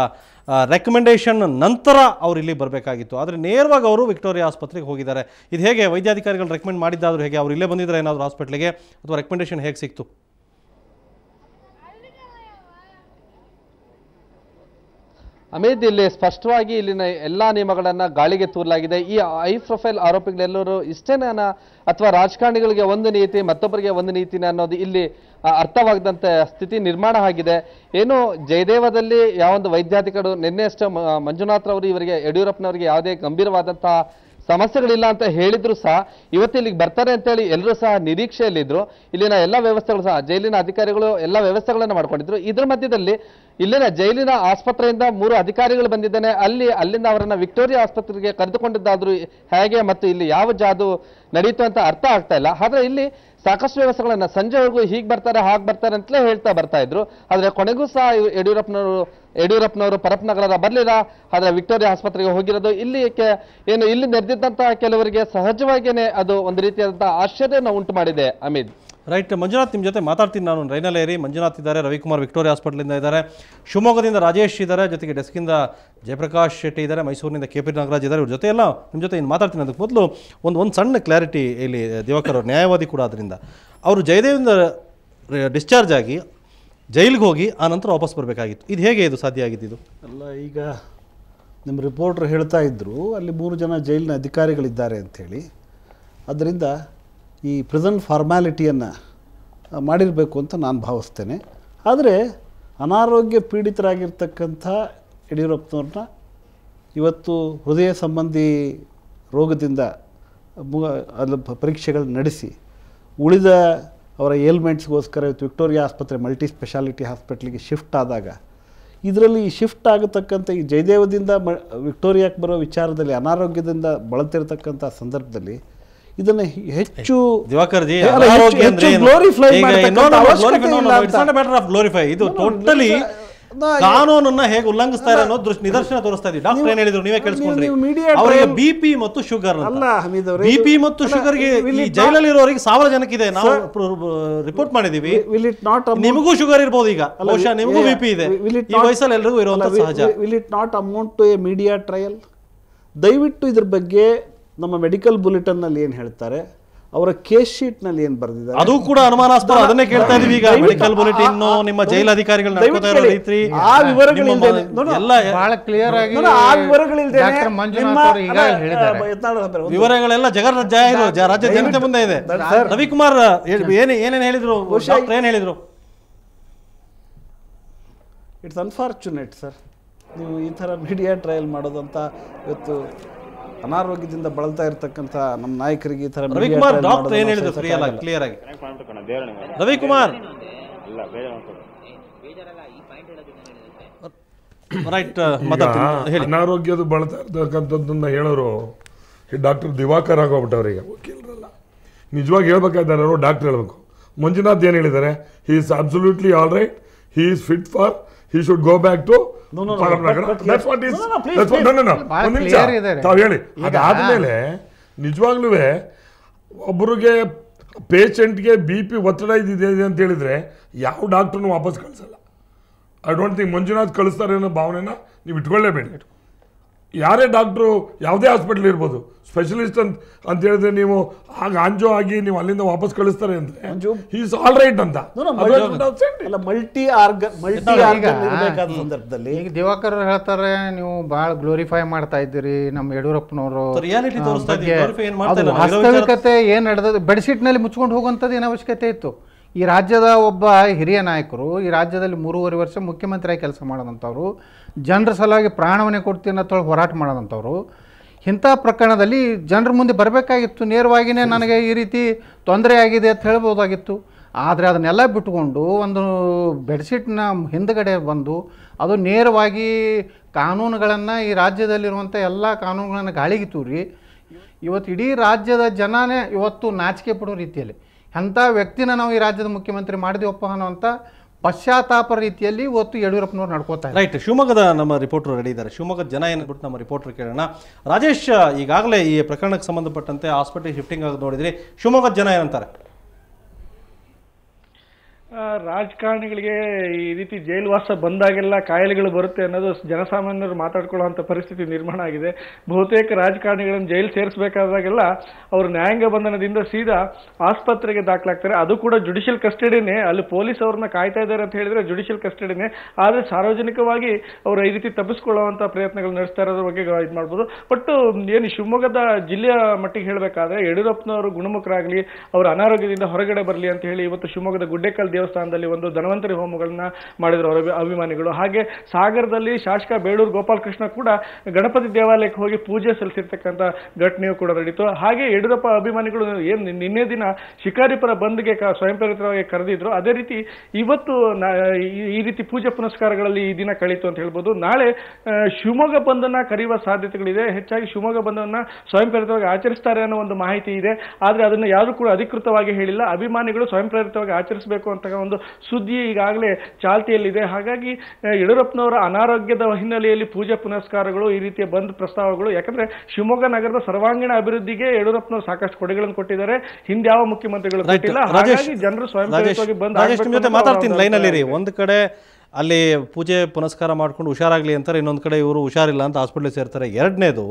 ರೆಕಮೆಂಡೇಷನ್ ನಂತರ ಅವರು ಇಲ್ಲಿ ಬರಬೇಕಾಗಿತ್ತು. ಆದರೆ ನೇರವಾಗಿ ಅವರು ವಿಕ್ಟೋರಿಯಾ ಆಸ್ಪತ್ರೆಗೆ ಹೋಗಿದ್ದಾರೆ. ಇದು ಹೇಗೆ? ವೈದ್ಯಾಧಿಕಾರಿಗಳು ರೆಕಮೆಂಡ್ ಮಾಡಿದ್ದಾದರೂ ಹೇಗೆ? ಅವರು ಇಲ್ಲೇ ಬಂದಿದ್ದಾರೆ ಏನಾದರೂ ಹಾಸ್ಪಿಟ್ಲಿಗೆ, ಅಥವಾ ರೆಕಮೆಂಡೇಷನ್ ಹೇಗೆ ಸಿಕ್ತು? ಅಮಿತ್, ಇಲ್ಲಿ ಸ್ಪಷ್ಟವಾಗಿ ಇಲ್ಲಿನ ಎಲ್ಲಾ ನಿಯಮಗಳನ್ನ ಗಾಳಿಗೆ ತೂರಲಾಗಿದೆ. ಈ ಹೈ ಪ್ರೊಫೈಲ್ ಆರೋಪಿಗಳೆಲ್ಲರೂ ಇಷ್ಟೇನ ಅಥವಾ ರಾಜಕಾರಣಿಗಳಿಗೆ ಒಂದು ನೀತಿ ಮತ್ತೊಬ್ಬರಿಗೆ ಒಂದು ನೀತಿನ ಅನ್ನೋದು ಇಲ್ಲಿ ಅರ್ಥವಾಗದಂತೆ ಸ್ಥಿತಿ ನಿರ್ಮಾಣ ಆಗಿದೆ. ಏನು ಜಯದೇವದಲ್ಲಿ ಯಾವೊಂದು ವೈದ್ಯಾಧಿಕಾರಿಗಳು ನಿನ್ನೆಯಷ್ಟೇ ಮಂಜುನಾಥ್ ರವರು ಇವರಿಗೆ ಯಡಿಯೂರಪ್ಪನವರಿಗೆ ಯಾವುದೇ ಗಂಭೀರವಾದಂತಹ ಸಮಸ್ಯೆಗಳಿಲ್ಲ ಅಂತ ಹೇಳಿದ್ರು ಸಹ ಇವತ್ತು ಇಲ್ಲಿಗೆ ಬರ್ತಾರೆ ಅಂತ ಹೇಳಿ ಎಲ್ಲರೂ ಸಹ ನಿರೀಕ್ಷೆಯಲ್ಲಿದ್ರು. ಇಲ್ಲಿನ ಎಲ್ಲ ವ್ಯವಸ್ಥೆಗಳು ಸಹ ಜೈಲಿನ ಅಧಿಕಾರಿಗಳು ಎಲ್ಲ ವ್ಯವಸ್ಥೆಗಳನ್ನ ಮಾಡ್ಕೊಂಡಿದ್ರು. ಇದ್ರ ಮಧ್ಯದಲ್ಲಿ ಇಲ್ಲಿನ ಜೈಲಿನ ಆಸ್ಪತ್ರೆಯಿಂದ 3 ಅಧಿಕಾರಿಗಳು ಬಂದಿದ್ದಾನೆ. ಅಲ್ಲಿಂದ ಅವರನ್ನ ವಿಕ್ಟೋರಿಯಾ ಆಸ್ಪತ್ರೆಗೆ ಕರೆದುಕೊಂಡಿದ್ದಾದ್ರು ಹೇಗೆ ಮತ್ತು ಇಲ್ಲಿ ಯಾವ ಜಾದು ನಡೀತು ಅಂತ ಅರ್ಥ ಆಗ್ತಾ ಇಲ್ಲ. ಆದ್ರೆ ಇಲ್ಲಿ ಸಾಕಷ್ಟು ವ್ಯವಸ್ಥೆಗಳನ್ನ ಸಂಜೆವರೆಗೂ ಹೀಗೆ ಬರ್ತಾರೆ ಹಾಗೆ ಬರ್ತಾರೆ ಅಂತಲೇ ಹೇಳ್ತಾ ಬರ್ತಾ ಇದ್ರು. ಆದ್ರೆ ಕೊನೆಗೂ ಸಹ ಯಡಿಯೂರಪ್ಪನವರು ಪರಪ್ನಗರ ಬರ್ಲಿಲ್ಲ. ಆದ್ರೆ ವಿಕ್ಟೋರಿಯಾ ಆಸ್ಪತ್ರೆಗೆ ಹೋಗಿರೋದು ಇಲ್ಲಿ ನೆರೆದಿದ್ದಂತಹ ಕೆಲವರಿಗೆ ಸಹಜವಾಗಿಯೇ ಅದು ಒಂದು ರೀತಿಯಾದಂತಹ ಆಶ್ಚರ್ಯನ ಉಂಟು ಮಾಡಿದೆ. ಅಮಿತ್, ರೈಟ್. ಮಂಜುನಾಥ್, ನಿಮ್ಮ ಜೊತೆ ಮಾತಾಡ್ತೀನಿ ನಾನು ರೈನಲ್ಲೇ ಏರಿ. ಮಂಜುನಾಥ್ ಇದ್ದಾರೆ, ರವಿಕುಮಾರ್ ವಿಕ್ಟೋರಿಯಾ ಹಾಸ್ಪಿಟಲಿಂದ ಇದ್ದಾರೆ, ಶಿವಮೊಗ್ಗದಿಂದ ರಾಜೇಶ್ ಇದ್ದಾರೆ, ಜೊತೆಗೆ ಡೆಸ್ಕಿಂದ ಜಯಪ್ರಕಾಶ್ ಶೆಟ್ಟಿ ಇದ್ದಾರೆ, ಮೈಸೂರಿನಿಂದ KP ನಾಗರಾಜ್ ಇದ್ದಾರೆ. ಇವ್ರ ಜೊತೆ ಎಲ್ಲ ನಿಮ್ಮ ಜೊತೆ ಇನ್ನು ಮಾತಾಡ್ತೀನಿ. ಅದಕ್ಕೆ ಮೊದಲು ಒಂದು ಸಣ್ಣ ಕ್ಲಾರಿಟಿ ಇಲ್ಲಿ ದಿವಾಕರ್ ಅವರು ನ್ಯಾಯವಾದಿ ಕೂಡ. ಆದ್ದರಿಂದ ಅವರು ಜಯದೇವಿಂದ ಡಿಸ್ಚಾರ್ಜ್ ಆಗಿ ಜೈಲಿಗೆ ಹೋಗಿ ಆ ನಂತರ ವಾಪಸ್ ಬರಬೇಕಾಗಿತ್ತು. ಇದು ಹೇಗೆ ಇದು ಸಾಧ್ಯ ಆಗಿದ್ದು? ಅಲ್ಲ, ಈಗ ನಿಮ್ಮ ರಿಪೋರ್ಟ್ರ್ ಹೇಳ್ತಾ ಇದ್ದರು ಅಲ್ಲಿ 3 ಜನ ಜೈಲಿನ ಅಧಿಕಾರಿಗಳಿದ್ದಾರೆ ಅಂಥೇಳಿ. ಅದರಿಂದ ಈ ಪ್ರಿಸನ್ ಫಾರ್ಮ್ಯಾಲಿಟಿಯನ್ನು ಮಾಡಿರಬೇಕು ಅಂತ ನಾನು ಭಾವಿಸ್ತೇನೆ. ಆದರೆ ಅನಾರೋಗ್ಯ ಪೀಡಿತರಾಗಿರ್ತಕ್ಕಂಥ ಯಡಿಯೂರಪ್ಪನವ್ರನ್ನ ಇವತ್ತು ಹೃದಯ ಸಂಬಂಧಿ ರೋಗದಿಂದ ಅಲ್ಲಿ ಪರೀಕ್ಷೆಗಳು ನಡೆಸಿ ಉಳಿದ ಅವರ ಏಲ್ಮೆಂಟ್ಸ್ಗೋಸ್ಕರ ಇವತ್ತು ವಿಕ್ಟೋರಿಯಾ ಆಸ್ಪತ್ರೆ ಮಲ್ಟಿ ಸ್ಪೆಷಾಲಿಟಿ ಹಾಸ್ಪಿಟ್ಲಿಗೆ ಶಿಫ್ಟ್ ಆದಾಗ ಇದರಲ್ಲಿ ಶಿಫ್ಟ್ ಆಗತಕ್ಕಂಥ ಈ ಜಯದೇವದಿಂದ ವಿಕ್ಟೋರಿಯಾಕ್ಕೆ ಬರೋ ವಿಚಾರದಲ್ಲಿ ಅನಾರೋಗ್ಯದಿಂದ ಬಳಲ್ತಿರ್ತಕ್ಕಂಥ ಸಂದರ್ಭದಲ್ಲಿ ಇದನ್ನು ಹೆಚ್ಚು ದಿವಾಕರ್ಜಿ ಇದು ಟೋಟಲಿ ಕಾನೂನನ್ನ ಹೇಗೆ ಉಲ್ಲಂಘಿಸ್ತಾ ಇರೋ ಅನ್ನೋ ನಿದರ್ಶನ ತೋರಿಸ್ತಾ ಇದ್ದೀವಿ. ಡಾಕ್ಟರ್ ಏನ್ ಹೇಳಿದ್ರು ನೀವೇ ಕೇಳಿಸ್ಕೊಂಡ್ರಿ. ಅವರಿಗೆ ಬಿಪಿ ಮತ್ತು ಶುಗರ್, ಬಿಪಿ ಮತ್ತು ಶುಗರ್ಗೆ ಜೈಲಲ್ಲಿ ಇರೋರಿಗೆ 1000 ಜನಕ್ಕಿದೆ. ನಾವು ರಿಪೋರ್ಟ್ ಮಾಡಿದೀವಿ. ನಿಮಗೂ ಶುಗರ್ ಇರ್ಬೋದು, ಈಗ ಬಹುಶಃ ನಿಮಗೂ ಬಿಪಿ ಇದೆ. ಈ ವಯಸ್ಸಲ್ಲಿ ಎಲ್ರಿಗೂ ಇರುವಂತ ಸಹಜ. Will it not amount to a media trial? ದಯವಿಟ್ಟು ಇದ್ರ ಬಗ್ಗೆ ನಮ್ಮ ಮೆಡಿಕಲ್ ಬುಲೆಟಿನ್ನಲ್ಲಿ ಏನು ಹೇಳ್ತಾರೆ, ಅವರ ಕೇಸ್ ಶೀಟ್ನಲ್ಲಿ ಏನು ಬರೆದಿದ್ದಾರೆ ಅದು ಕೂಡ ಅನುಮಾನಾಸ್ಪದ. ಅದನ್ನೇ ಕೇಳ್ತಾ ಇದೀವಿ ಈಗ. ಮೆಡಿಕಲ್ ಬುಲೆಟಿನ್, ನಿಮ್ಮ ಜೈಲ್ ಅಧಿಕಾರಿಗಳು ನಡ್ಕೋತಾ ಇರೋ ರೀತಿ, ಆ ವಿವರಗಳಿಂದ ಎಲ್ಲ ಬಹಳ ಕ್ಲಿಯರ್ ಆಗಿ ಆ ವಿವರಗಳಿಂದ ಡಾಕ್ಟರ್ ಮಂಜುನಾಥ್ ಅವರು ಈಗ ಹೇಳಿದ್ದಾರೆ. ವಿವರಗಳೆಲ್ಲ ರಾಜ್ಯ ಜನತೆ ಮುಂದೆ ಇದೆ. ರವಿಕುಮಾರ್ ಏನೇನು ಹೇಳಿದ್ರು, ಡಾಕ್ಟರ್ ಏನ್ ಹೇಳಿದ್ರು? ಇಟ್ಸ್ ಅನ್ಫಾರ್ಚುನೇಟ್ ಸರ್, ನೀವು ಈ ಥರ ಮೀಡಿಯಾ ಟ್ರಯಲ್ ಮಾಡೋದಂತ. ಇವತ್ತು ಅನಾರೋಗ್ಯದಿಂದ ಬಳಲ್ತಾ ಇರತಕ್ಕಂಥ ನಮ್ಮ ನಾಯಕರಿಗೆ ಈ ಥರ ರವಿಕುಮಾರ್ ಡಾಕ್ಟರ್ ಏನು ಹೇಳಿದ್ರು ಕ್ಲಿಯರ್ ಆಗಿ? ರವಿಕುಮಾರ್ ರೈಟ್, ಅನಾರೋಗ್ಯದ ಬಳಲ್ತಾ ಇರ್ತಕ್ಕಂಥದ್ದನ್ನ ಹೇಳೋರು ಈ ಡಾಕ್ಟರ್ ದಿವಾಕರ್ ಆಗೋಗ್ಬಿಟ್ಟವ್ರಿಗೆ, ವಕೀಲರಲ್ಲ. ನಿಜವಾಗಿ ಹೇಳ್ಬೇಕಾದ್ರೆ ಡಾಕ್ಟರ್ ಹೇಳ್ಬೇಕು. ಮಂಜುನಾಥ್ ಏನು ಹೇಳಿದ್ದಾರೆ? He is absolutely all right, he is fit for, he should go back to Paramnagar. That's what is. ತಾವು ಹೇಳಿ. ಅದಾದ್ಮೇಲೆ ನಿಜವಾಗ್ಲೂ ಒಬ್ಬರಿಗೆ ಪೇಷಂಟ್ಗೆ BP ಒತ್ತಡ ಇದಿದೆ ಅಂತ ಹೇಳಿದ್ರೆ ಯಾವ ಡಾಕ್ಟರ್ನು ವಾಪಸ್ ಕಳಿಸಲ್ಲ. ಐ ಡೋಂಟ್ ಥಿಂಕ್ ಮಂಜುನಾಥ್ ಕಳಿಸ್ತಾರೆ ಅನ್ನೋ ಭಾವನೆನ ನೀವು ಇಟ್ಕೊಳ್ಳೇಬೇಡಿ. ಯಾರೇ ಡಾಕ್ಟ್ರು ಯಾವುದೇ ಹಾಸ್ಪಿಟಲ್ ಇರ್ಬೋದು, ಸ್ಪೆಷಲಿಸ್ಟ್ ಅಂತ ಹೇಳಿದ್ರೆ ನೀವು ಆಗ ಆಂಜೋ ಆಗಿ ನೀವು ಅಲ್ಲಿಂದ ವಾಪಸ್ ಕಳಿಸ್ತಾರೆ ಅಂದ್ರೆ ಹಿ ಇಸ್ ಆಲ್ ರೈಟ್ ಅಂತ. ಮಲ್ಟಿ ಇರಬೇಕಾದ ಸಂದರ್ಭದಲ್ಲಿ ಈಗ ದಿವಾಕರ್ ಹೇಳ್ತಾರೆ ನೀವು ಬಹಳ ಗ್ಲೋರಿಫೈ ಮಾಡ್ತಾ ಇದ್ದೀರಿ ನಮ್ಮ ಯಡಿಯೂರಪ್ಪನವರು. ವಾಸ್ತವಿಕತೆ ಏನ್ ನಡೆದ ಬೆಡ್ಶೀಟ್ ನಲ್ಲಿ ಮುಚ್ಕೊಂಡು ಹೋಗುವಂಥದ್ದು ಏನು ಅವಶ್ಯಕತೆ ಇತ್ತು? ಈ ರಾಜ್ಯದ ಒಬ್ಬ ಹಿರಿಯ ನಾಯಕರು, ಈ ರಾಜ್ಯದಲ್ಲಿ 3.5 ವರ್ಷ ಮುಖ್ಯಮಂತ್ರಿಯಾಗಿ ಕೆಲಸ ಮಾಡೋದಂಥವ್ರು, ಜನರ ಸಲುವಾಗಿ ಪ್ರಾಣವನ್ನೇ ಕೊಡ್ತೀನಿ ಅಂತ ಹೋರಾಟ ಮಾಡೋದಂಥವ್ರು, ಇಂಥ ಪ್ರಕರಣದಲ್ಲಿ ಜನರ ಮುಂದೆ ಬರಬೇಕಾಗಿತ್ತು. ನೇರವಾಗಿಯೇ ನನಗೆ ಈ ರೀತಿ ತೊಂದರೆ ಆಗಿದೆ ಅಂತ ಹೇಳ್ಬೋದಾಗಿತ್ತು. ಆದರೆ ಅದನ್ನೆಲ್ಲ ಬಿಟ್ಟುಕೊಂಡು ಒಂದು ಬೆಡ್ಶೀಟ್ನ ಹಿಂದುಗಡೆ ಬಂದು ಅದು ನೇರವಾಗಿ ಕಾನೂನುಗಳನ್ನು, ಈ ರಾಜ್ಯದಲ್ಲಿರುವಂಥ ಎಲ್ಲ ಕಾನೂನುಗಳನ್ನು ಗಾಳಿಗೆ ತೂರಿ ಇವತ್ತು ಇಡೀ ರಾಜ್ಯದ ಜನನೇ ಇವತ್ತು ನಾಚಿಕೆ ಪಡೋ ರೀತಿಯಲ್ಲಿ ಅಂಥ ವ್ಯಕ್ತಿನ ನಾವು ಈ ರಾಜ್ಯದ ಮುಖ್ಯಮಂತ್ರಿ ಮಾಡಿದೆವಪ್ಪ ಅನ್ನೋಂಥ ಪಶ್ಚಾತ್ತಾಪ ರೀತಿಯಲ್ಲಿ ಇವತ್ತು ಯಡಿಯೂರಪ್ಪನವ್ರು ನಡ್ಕೋತಾರೆ. ರೈಟ್, ಶಿವಮೊಗ್ಗದ ನಮ್ಮ ರಿಪೋರ್ಟರ್ ರೆಡಿ ಇದ್ದಾರೆ. ಶಿವಮೊಗ್ಗದ ಜನ ಏನ್ಬಿಟ್ಟು ನಮ್ಮ ರಿಪೋರ್ಟರ್ ಕೇಳೋಣ. ರಾಜೇಶ್, ಈಗಾಗಲೇ ಈ ಪ್ರಕರಣಕ್ಕೆ ಸಂಬಂಧಪಟ್ಟಂತೆ ಹಾಸ್ಪಿಟಲ್ ಶಿಫ್ಟಿಂಗ್ ಆಗಿ ನೋಡಿದ್ರಿ, ಶಿವಮೊಗ್ಗದ ಜನ ಏನಂತಾರೆ? ರಾಜಕಾರಣಿಗಳಿಗೆ ಈ ರೀತಿ ಜೈಲುವಾಸ ಬಂದಾಗೆಲ್ಲ ಕಾಯಿಲೆಗಳು ಬರುತ್ತೆ ಅನ್ನೋದು ಜನಸಾಮಾನ್ಯರು ಮಾತಾಡ್ಕೊಳ್ಳುವಂಥ ಪರಿಸ್ಥಿತಿ ನಿರ್ಮಾಣ ಆಗಿದೆ. ಬಹುತೇಕ ರಾಜಕಾರಣಿಗಳನ್ನು ಜೈಲು ಸೇರಿಸಬೇಕಾದಾಗೆಲ್ಲ ಅವರು ನ್ಯಾಯಾಂಗ ಬಂಧನದಿಂದ ಸೀದಾ ಆಸ್ಪತ್ರೆಗೆ ದಾಖಲಾಗ್ತಾರೆ. ಅದು ಕೂಡ ಜುಡಿಷಿಯಲ್ ಕಸ್ಟಡಿನೇ. ಅಲ್ಲಿ ಪೊಲೀಸ್ ಅವ್ರನ್ನ ಕಾಯ್ತಾ ಇದ್ದಾರೆ ಅಂತ ಹೇಳಿದ್ರೆ ಜುಡಿಷಿಯಲ್ ಕಸ್ಟಡಿನೇ. ಆದರೆ ಸಾರ್ವಜನಿಕವಾಗಿ ಅವರು ಈ ರೀತಿ ತಪ್ಪಿಸ್ಕೊಳ್ಳುವಂಥ ಪ್ರಯತ್ನಗಳು ನಡೆಸ್ತಾ ಇರೋದ್ರ ಬಗ್ಗೆ ಇದು ಮಾಡ್ಬೋದು. ಬಟ್ ಏನು ಶಿವಮೊಗ್ಗದ ಜಿಲ್ಲೆಯ ಮಟ್ಟಿಗೆ ಹೇಳಬೇಕಾದ್ರೆ ಯಡಿಯೂರಪ್ಪನವರು ಗುಣಮುಖರಾಗಲಿ, ಅವರ ಅನಾರೋಗ್ಯದಿಂದ ಹೊರಗಡೆ ಬರಲಿ ಅಂತ ಹೇಳಿ ಇವತ್ತು ಶಿವಮೊಗ್ಗದ ಗುಡ್ಡೆಕಲ್ ದೇವಸ್ಥಾನದಲ್ಲಿ ಒಂದು ಧನ್ವಂತರಿ ಹೋಮಗಳನ್ನ ಮಾಡಿದ್ರು ಅವರ ಅಭಿಮಾನಿಗಳು. ಹಾಗೆ ಸಾಗರದಲ್ಲಿ ಶಾಸಕ ಬೇಳೂರು ಗೋಪಾಲಕೃಷ್ಣ ಕೂಡ ಗಣಪತಿ ದೇವಾಲಯಕ್ಕೆ ಹೋಗಿ ಪೂಜೆ ಸಲ್ಲಿಸಿರ್ತಕ್ಕಂಥ ಘಟನೆಯೂ ಕೂಡ ನಡೀತು. ಹಾಗೆ ಯಡಿಯೂರಪ್ಪ ಅಭಿಮಾನಿಗಳು ಏನು ನಿನ್ನೆ ದಿನ ಶಿಕಾರಿಪುರ ಬಂದ್ಗೆ ಸ್ವಯಂ ಪ್ರೇರಿತವಾಗಿ ಕರೆದಿದ್ರು, ಅದೇ ರೀತಿ ಇವತ್ತು ಈ ರೀತಿ ಪೂಜೆ ಪುನಸ್ಕಾರಗಳಲ್ಲಿ ಈ ದಿನ ಕಳೀತು ಅಂತ ಹೇಳ್ಬೋದು. ನಾಳೆ ಶಿವಮೊಗ್ಗ ಬಂದನ್ನ ಕರೆಯುವ ಸಾಧ್ಯತೆಗಳಿದೆ. ಹೆಚ್ಚಾಗಿ ಶಿವಮೊಗ್ಗ ಬಂದನ್ನ ಸ್ವಯಂ ಪ್ರೇರಿತವಾಗಿ ಆಚರಿಸ್ತಾರೆ ಅನ್ನೋ ಒಂದು ಮಾಹಿತಿ ಇದೆ. ಆದ್ರೆ ಅದನ್ನು ಯಾರು ಕೂಡ ಅಧಿಕೃತವಾಗಿ ಹೇಳಿಲ್ಲ. ಅಭಿಮಾನಿಗಳು ಸ್ವಯಂ ಪ್ರೇರಿತವಾಗಿ ಆಚರಿಸಬೇಕು ಅಂತ ಒಂದು ಸುದ್ದಿ ಈಗಾಗಲೇ ಚಾಲ್ತಿಯಲ್ಲಿದೆ. ಹಾಗಾಗಿ ಯಡಿಯೂರಪ್ಪನವರ ಅನಾರೋಗ್ಯದ ಹಿನ್ನೆಲೆಯಲ್ಲಿ ಪೂಜೆ ಪುನಸ್ಕಾರಗಳು, ಈ ರೀತಿಯ ಬಂದ್ ಪ್ರಸ್ತಾವಗಳು, ಯಾಕಂದ್ರೆ ಶಿವಮೊಗ್ಗ ನಗರದ ಸರ್ವಾಂಗೀಣ ಅಭಿವೃದ್ಧಿಗೆ ಯಡಿಯೂರಪ್ಪನವರು ಸಾಕಷ್ಟು ಕೊಡುಗೆಗಳನ್ನು ಕೊಟ್ಟಿದ್ದಾರೆ, ಹಿಂದೆ ಯಾವ ಮುಖ್ಯಮಂತ್ರಿಗಳು ಕೊಟ್ಟಿಲ್ಲ. ಹಾಗಾಗಿ ಜನರು ಸ್ವಯಂ ಪ್ರೇರಿತವಾಗಿ ಬಂದ್ ಮಾತಾಡ್ತೀನಿ ಲೈನ್ ಅಲ್ಲಿ. ಒಂದು ಕಡೆ ಅಲ್ಲಿ ಪೂಜೆ ಪುನಸ್ಕಾರ ಮಾಡ್ಕೊಂಡು ಹುಷಾರಾಗಲಿ ಅಂತಾರೆ, ಇನ್ನೊಂದು ಕಡೆ ಇವರು ಹುಷಾರಿಲ್ಲ ಅಂತ ಹಾಸ್ಪಿಟ್ಲಿಗೆ ಸೇರ್ತಾರೆ. ಎರಡನೇದು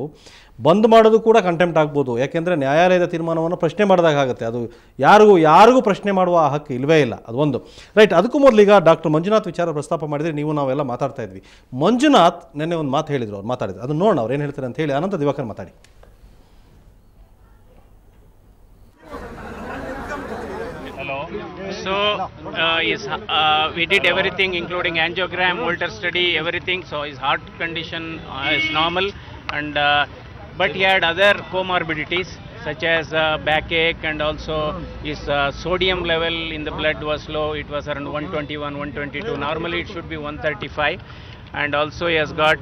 ಬಂದ್ ಮಾಡೋದು ಕೂಡ ಕಂಟೆಂಪ್ಟ್ ಆಗ್ಬೋದು, ಯಾಕೆಂದರೆ ನ್ಯಾಯಾಲಯದ ತೀರ್ಮಾನವನ್ನು ಪ್ರಶ್ನೆ ಮಾಡಿದಾಗ ಆಗುತ್ತೆ. ಅದು ಯಾರಿಗೂ ಪ್ರಶ್ನೆ ಮಾಡುವ ಹಕ್ಕು ಇಲ್ಲವೇ ಇಲ್ಲ. ಅದು ಒಂದು ರೈಟ್. ಅದಕ್ಕೂ ಮೊದಲು ಈಗ ಡಾಕ್ಟರ್ ಮಂಜುನಾಥ್ ವಿಚಾರ ಪ್ರಸ್ತಾಪ ಮಾಡಿದರೆ ನೀವು ನಾವೆಲ್ಲ ಮಾತಾಡ್ತಾ ಇದ್ವಿ. ಮಂಜುನಾಥ್ ನೆನ್ನೆ ಒಂದು ಮಾತು ಹೇಳಿದ್ರು, ಅವ್ರು ಮಾತಾಡಿದ್ರು, ಅದನ್ನು ನೋಡೋಣ ಅವ್ರು ಏನು ಹೇಳ್ತಾರೆ ಅಂತ ಹೇಳಿ. ಅನಂತ ದಿವಾಕರ್ ಮಾತಾಡಿ. So we did everything including angiogram, Holter study, everything. So his heart condition is normal, and but he had other comorbidities such as backache, and also his sodium level in the blood was low. It was around 121, 122. Normally it should be 135. And also he has got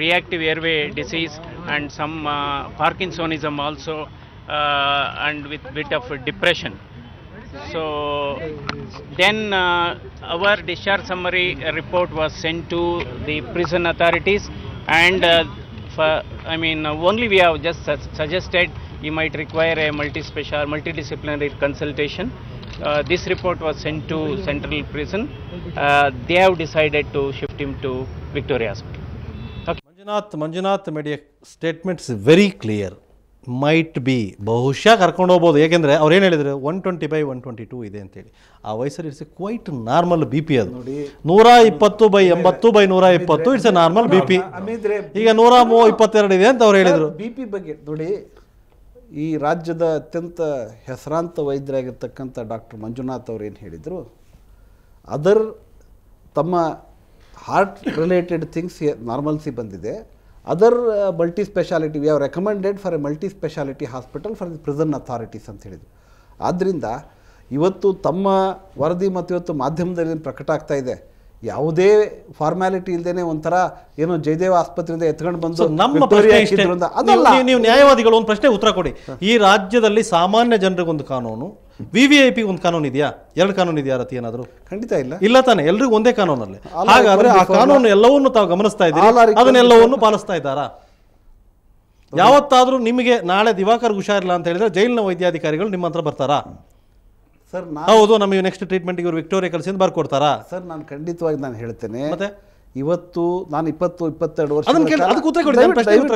reactive airway disease and some Parkinsonism also, and with bit of depression. So then our discharge summary report was sent to the prison authorities, and only we have just suggested he might require a multidisciplinary consultation. This report was sent to Central Prison. They have decided to shift him to Victoria Hospital. Okay. Manjunath media statement is very clear. Might be ಬಹುಶಃ ಕರ್ಕೊಂಡು ಹೋಗ್ಬೋದು, ಏಕೆಂದರೆ ಅವ್ರು ಏನು ಹೇಳಿದ್ರು 120/122 ಇದೆ ಅಂತೇಳಿ. ಆ ವಯಸ್ಸಲ್ಲಿ it's a quite normal B P. ಅದು 120/80/120 it's a normal B P. ಈಗ 122 ಇದೆ ಅಂತ ಅವ್ರು ಹೇಳಿದರು. ಬಿ ಪಿ ಬಗ್ಗೆ ನೋಡಿ, ಈ ರಾಜ್ಯದ ಅತ್ಯಂತ ಹೆಸರಾಂತ ವೈದ್ಯರಾಗಿರ್ತಕ್ಕಂಥ ಡಾಕ್ಟರ್ ಮಂಜುನಾಥ್ ಅವ್ರು ಏನು ಹೇಳಿದರು, ತಮ್ಮ ಹಾರ್ಟ್ ರಿಲೇಟೆಡ್ ಥಿಂಗ್ಸ್ ನಾರ್ಮಲ್ಸಿ ಬಂದಿದೆ. Other multi specialty we have recommended for a multi specialty hospital for the prison authorities ಅಂತ ಹೇಳಿದರು. ಆದ್ದರಿಂದ ಇವತ್ತು ತಮ್ಮ ವರದಿ ಮತ್ತು ಇವತ್ತು ಮಾಧ್ಯಮದಲ್ಲಿ ಪ್ರಕಟ ಆಗ್ತಾ ಇದೆ, ಯಾವುದೇ ಫಾರ್ಮ್ಯಾಲಿಟಿ ಇಲ್ಲದೇನೆ ಒಂಥರ ಏನೋ ಜಯದೇವ ಆಸ್ಪತ್ರೆಯಿಂದ ಎತ್ಕೊಂಡು ಬಂದು ನಮ್ಮ ಪ್ರಶ್ನೆ ಇಷ್ಟೇ, ನೀವು ನ್ಯಾಯವಾದಿಗಳು ಒಂದು ಪ್ರಶ್ನೆ ಉತ್ತರ ಕೊಡಿ. ಈ ರಾಜ್ಯದಲ್ಲಿ ಸಾಮಾನ್ಯ ಜನರಿಗೊಂದು ಕಾನೂನು, VVIP ಒಂದು ಕಾನೂನು ಇದೆಯಾ? 2 ಕಾನೂನು ಇದೆಯಾ ರತಿ? ಏನಾದರೂ ಖಂಡಿತ ಇಲ್ಲ ತಾನೆ, ಎಲ್ರಿಗೂ ಒಂದೇ ಕಾನೂನಲ್ಲಿ. ಹಾಗಾದ್ರೆ ಆ ಕಾನೂನು ಎಲ್ಲವನ್ನೂ ತಾವು ಗಮನಿಸ್ತಾ ಇದ್ದೀರಿ, ಅದನ್ನೆಲ್ಲವನ್ನು ಪಾಲಿಸ್ತಾ ಇದ್ದಾರಾ? ಯಾವತ್ತಾದ್ರೂ ನಿಮಗೆ ನಾಳೆ ದಿವಾಕರ್ ಹುಷಾರಿಲ್ಲ ಅಂತ ಹೇಳಿದ್ರೆ ಜೈಲಿನ ವೈದ್ಯಾಧಿಕಾರಿಗಳು ನಿಮ್ಮ ಹತ್ರ ಬರ್ತಾರಾ? ಸರ್ ಹೌದು, ನಮಗೆ ನೆಕ್ಸ್ಟ್ ಟ್ರೀಟ್ಮೆಂಟ್ಗೆ ಇವರು ವಿಕ್ಟೋರಿಯಾ ಕಳಿಸಿಂದ ಬರ್ಕೊಡ್ತಾರಾ? ಸರ್ ನಾನು ಖಂಡಿತವಾಗಿ ನಾನು ಹೇಳ್ತೇನೆ. ಮತ್ತೆ ಇವತ್ತು ನಾನು 20-22 ವರ್ಷ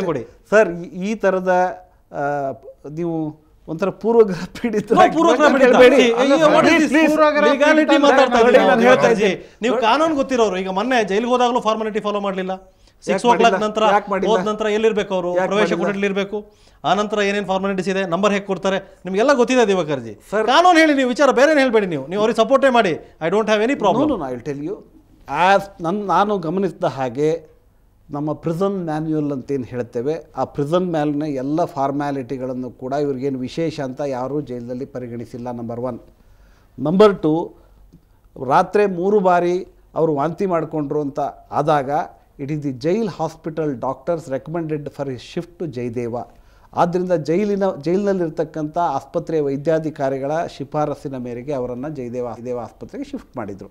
ಕೊಡಿ ಸರ್, ಈ ಥರದ ನೀವು ಒಂಥರ ಪೂರ್ವಗ್ರಹ ಪೀಡಿತ ನೀವು ಕಾನೂನು ಗೊತ್ತಿರೋರು. ಈಗ ಮೊನ್ನೆ ಜೈಲಿಗೆ ಹೋದಾಗಲೂ ಫಾರ್ಮಾಲಿಟಿ ಫಾಲೋ ಮಾಡಲಿಲ್ಲ. 6 o'clock ನಂತರ ಹೋದ ನಂತರ ಎಲ್ಲಿರ್ಬೇಕು ಅವರು? ಪ್ರವೇಶ ಕೊಠಡಿಲಿರ್ಬೇಕು. ಆ ನಂತರ ಏನೇನು ಫಾರ್ಮಾಲಿಟೀಸ್ ಇದೆ, ನಂಬರ್ ಹೇಗೆ ಕೊಡ್ತಾರೆ, ನಿಮಗೆಲ್ಲ ಗೊತ್ತಿದೆ ದಿವಾಕರ್ಜಿ. ಕಾನೂನು ಹೇಳಿ, ನೀವು ವಿಚಾರ ಬೇರೆ ಹೇಳಬೇಡಿ. ನೀವು ಅವ್ರಿಗೆ ಸಪೋರ್ಟೇ ಮಾಡಿ. I don't have any problem. I will tell you ನಾನು ಗಮನಿಸಿದ ಹಾಗೆ ನಮ್ಮ ಪ್ರಿಸನ್ ಮ್ಯಾನ್ಯುಯಲ್ ಅಂತೇನು ಹೇಳ್ತೇವೆ, ಆ ಪ್ರಿಸನ್ ಮ್ಯಾನ್ಯೂಲ್ನ ಎಲ್ಲ ಫಾರ್ಮ್ಯಾಲಿಟಿಗಳನ್ನು ಕೂಡ ಇವ್ರಿಗೇನು ವಿಶೇಷ ಅಂತ ಯಾರೂ ಜೈಲಲ್ಲಿ ಪರಿಗಣಿಸಿಲ್ಲ. ನಂಬರ್ 1. ನಂಬರ್ 2, ರಾತ್ರಿ 3 ಬಾರಿ ಅವರು ವಾಂತಿ ಮಾಡಿಕೊಂಡ್ರು ಅಂತ ಆದಾಗ it is the jail hospital doctors recommended for his shift to Jayadeva. ಆದ್ದರಿಂದ ಜೈಲಿನಲ್ಲಿರ್ತಕ್ಕಂಥ ಆಸ್ಪತ್ರೆಯ ವೈದ್ಯಾಧಿಕಾರಿಗಳ ಶಿಫಾರಸ್ಸಿನ ಮೇರೆಗೆ ಅವರನ್ನು ಜಯದೇವ ಆಸ್ಪತ್ರೆಗೆ ಶಿಫ್ಟ್ ಮಾಡಿದರು.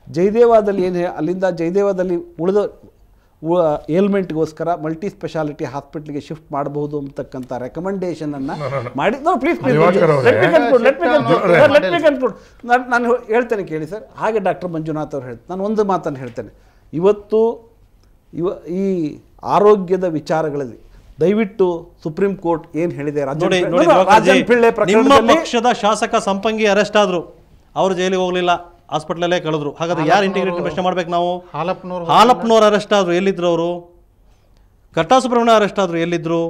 ಜಯದೇವದಲ್ಲಿ ಅಲ್ಲಿಂದ ಜಯದೇವದಲ್ಲಿ ಉಳಿದ ಏಲ್ಮೆಂಟ್ಗೋಸ್ಕರ ಮಲ್ಟಿ ಸ್ಪೆಷಾಲಿಟಿ ಹಾಸ್ಪಿಟ್ಲಿಗೆ ಶಿಫ್ಟ್ ಮಾಡಬಹುದು ಅಂತಕ್ಕಂಥ ರೆಕಮೆಂಡೇಶನನ್ನು ಮಾಡಿ. ನಾನು ಹೇಳ್ತೇನೆ ಕೇಳಿ ಸರ್. ಹಾಗೆ ಡಾಕ್ಟರ್ ಮಂಜುನಾಥ್ ಅವರು ಹೇಳ್ತಾರೆ, ನಾನು ಒಂದು ಮಾತನ್ನು ಹೇಳ್ತೇನೆ. ಇವತ್ತು ಈ ಆರೋಗ್ಯದ ವಿಚಾರಗಳಲ್ಲಿ ದಯವಿಟ್ಟು ಸುಪ್ರೀಂ ಕೋರ್ಟ್ ಏನು ಹೇಳಿದೆ, ನಿಮ್ಮ ಪಕ್ಷದ ಶಾಸಕ ಸಂಪಂಗಿ ಅರೆಸ್ಟ್ ಆದ್ರು, ಅವರು ಜೈಲಿಗೆ ಹೋಗಲಿಲ್ಲ, ಹಾಸ್ಪಿಟಲಲ್ಲೇ ಕಳೆದ್ರು. ಹಾಗಾದ್ರೆ ಯಾರು ಇಂಟಿಗ್ರೇಟೆಡ್ ಪ್ರಶ್ನೆ ಮಾಡ್ಬೇಕು ನಾವು? ಹಾಲಪ್ಪನವ್ರು ಅರೆಸ್ಟ್ ಆದ್ರು, ಎಲ್ಲಿದ್ರು ಅವರು? ಕಟ್ಟಾ ಸುಬ್ರಹ್ಮಣ್ಯ ಅರೆಸ್ಟ್ ಆದ್ರು, ಎಲ್ಲಿದ್ರು?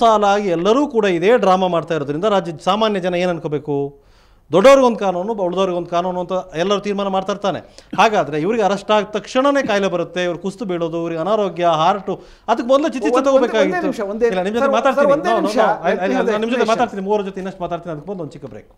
ಸಾಲಾಗಿ ಎಲ್ಲರೂ ಕೂಡ ಇದೇ ಡ್ರಾಮಾ ಮಾಡ್ತಾ ಇರೋದ್ರಿಂದ ರಾಜ್ಯದ ಸಾಮಾನ್ಯ ಜನ ಏನು ಅನ್ಕೋಬೇಕು? ದೊಡ್ಡವ್ರಿಗೊಂದು ಕಾನೂನು, ಉಳಿದವ್ರಿಗೊಂದು ಕಾನೂನು ಅಂತ ಎಲ್ಲರೂ ತೀರ್ಮಾನ ಮಾಡ್ತಾ ಇರ್ತಾನೆ. ಹಾಗಾದ್ರೆ ಇವ್ರಿಗೆ ಅರೆಸ್ಟ್ ಆದ ತಕ್ಷಣನೇ ಕಾಯಿಲೆ ಬರುತ್ತೆ, ಇವ್ರು ಕುಸ್ತು ಬೀಳೋದು, ಇವ್ರಿಗೆ ಅನಾರೋಗ್ಯ, ಹಾರ್ಟು, ಅದಕ್ಕೆ ಮೊದಲು ಚಿಕಿತ್ಸೆ ತಗೋಬೇಕಾಗಿತ್ತು. ನಿಮ್ಮ ಜೊತೆ ಮಾತಾಡ್ತೀನಿ, 3 ಜೊತೆ ಇನ್ನಷ್ಟು ಮಾತಾಡ್ತೀನಿ. ಅದಕ್ಕೆ ಒಂದು ಚಿಕ್ಕ ಬ್ರೇಕ್.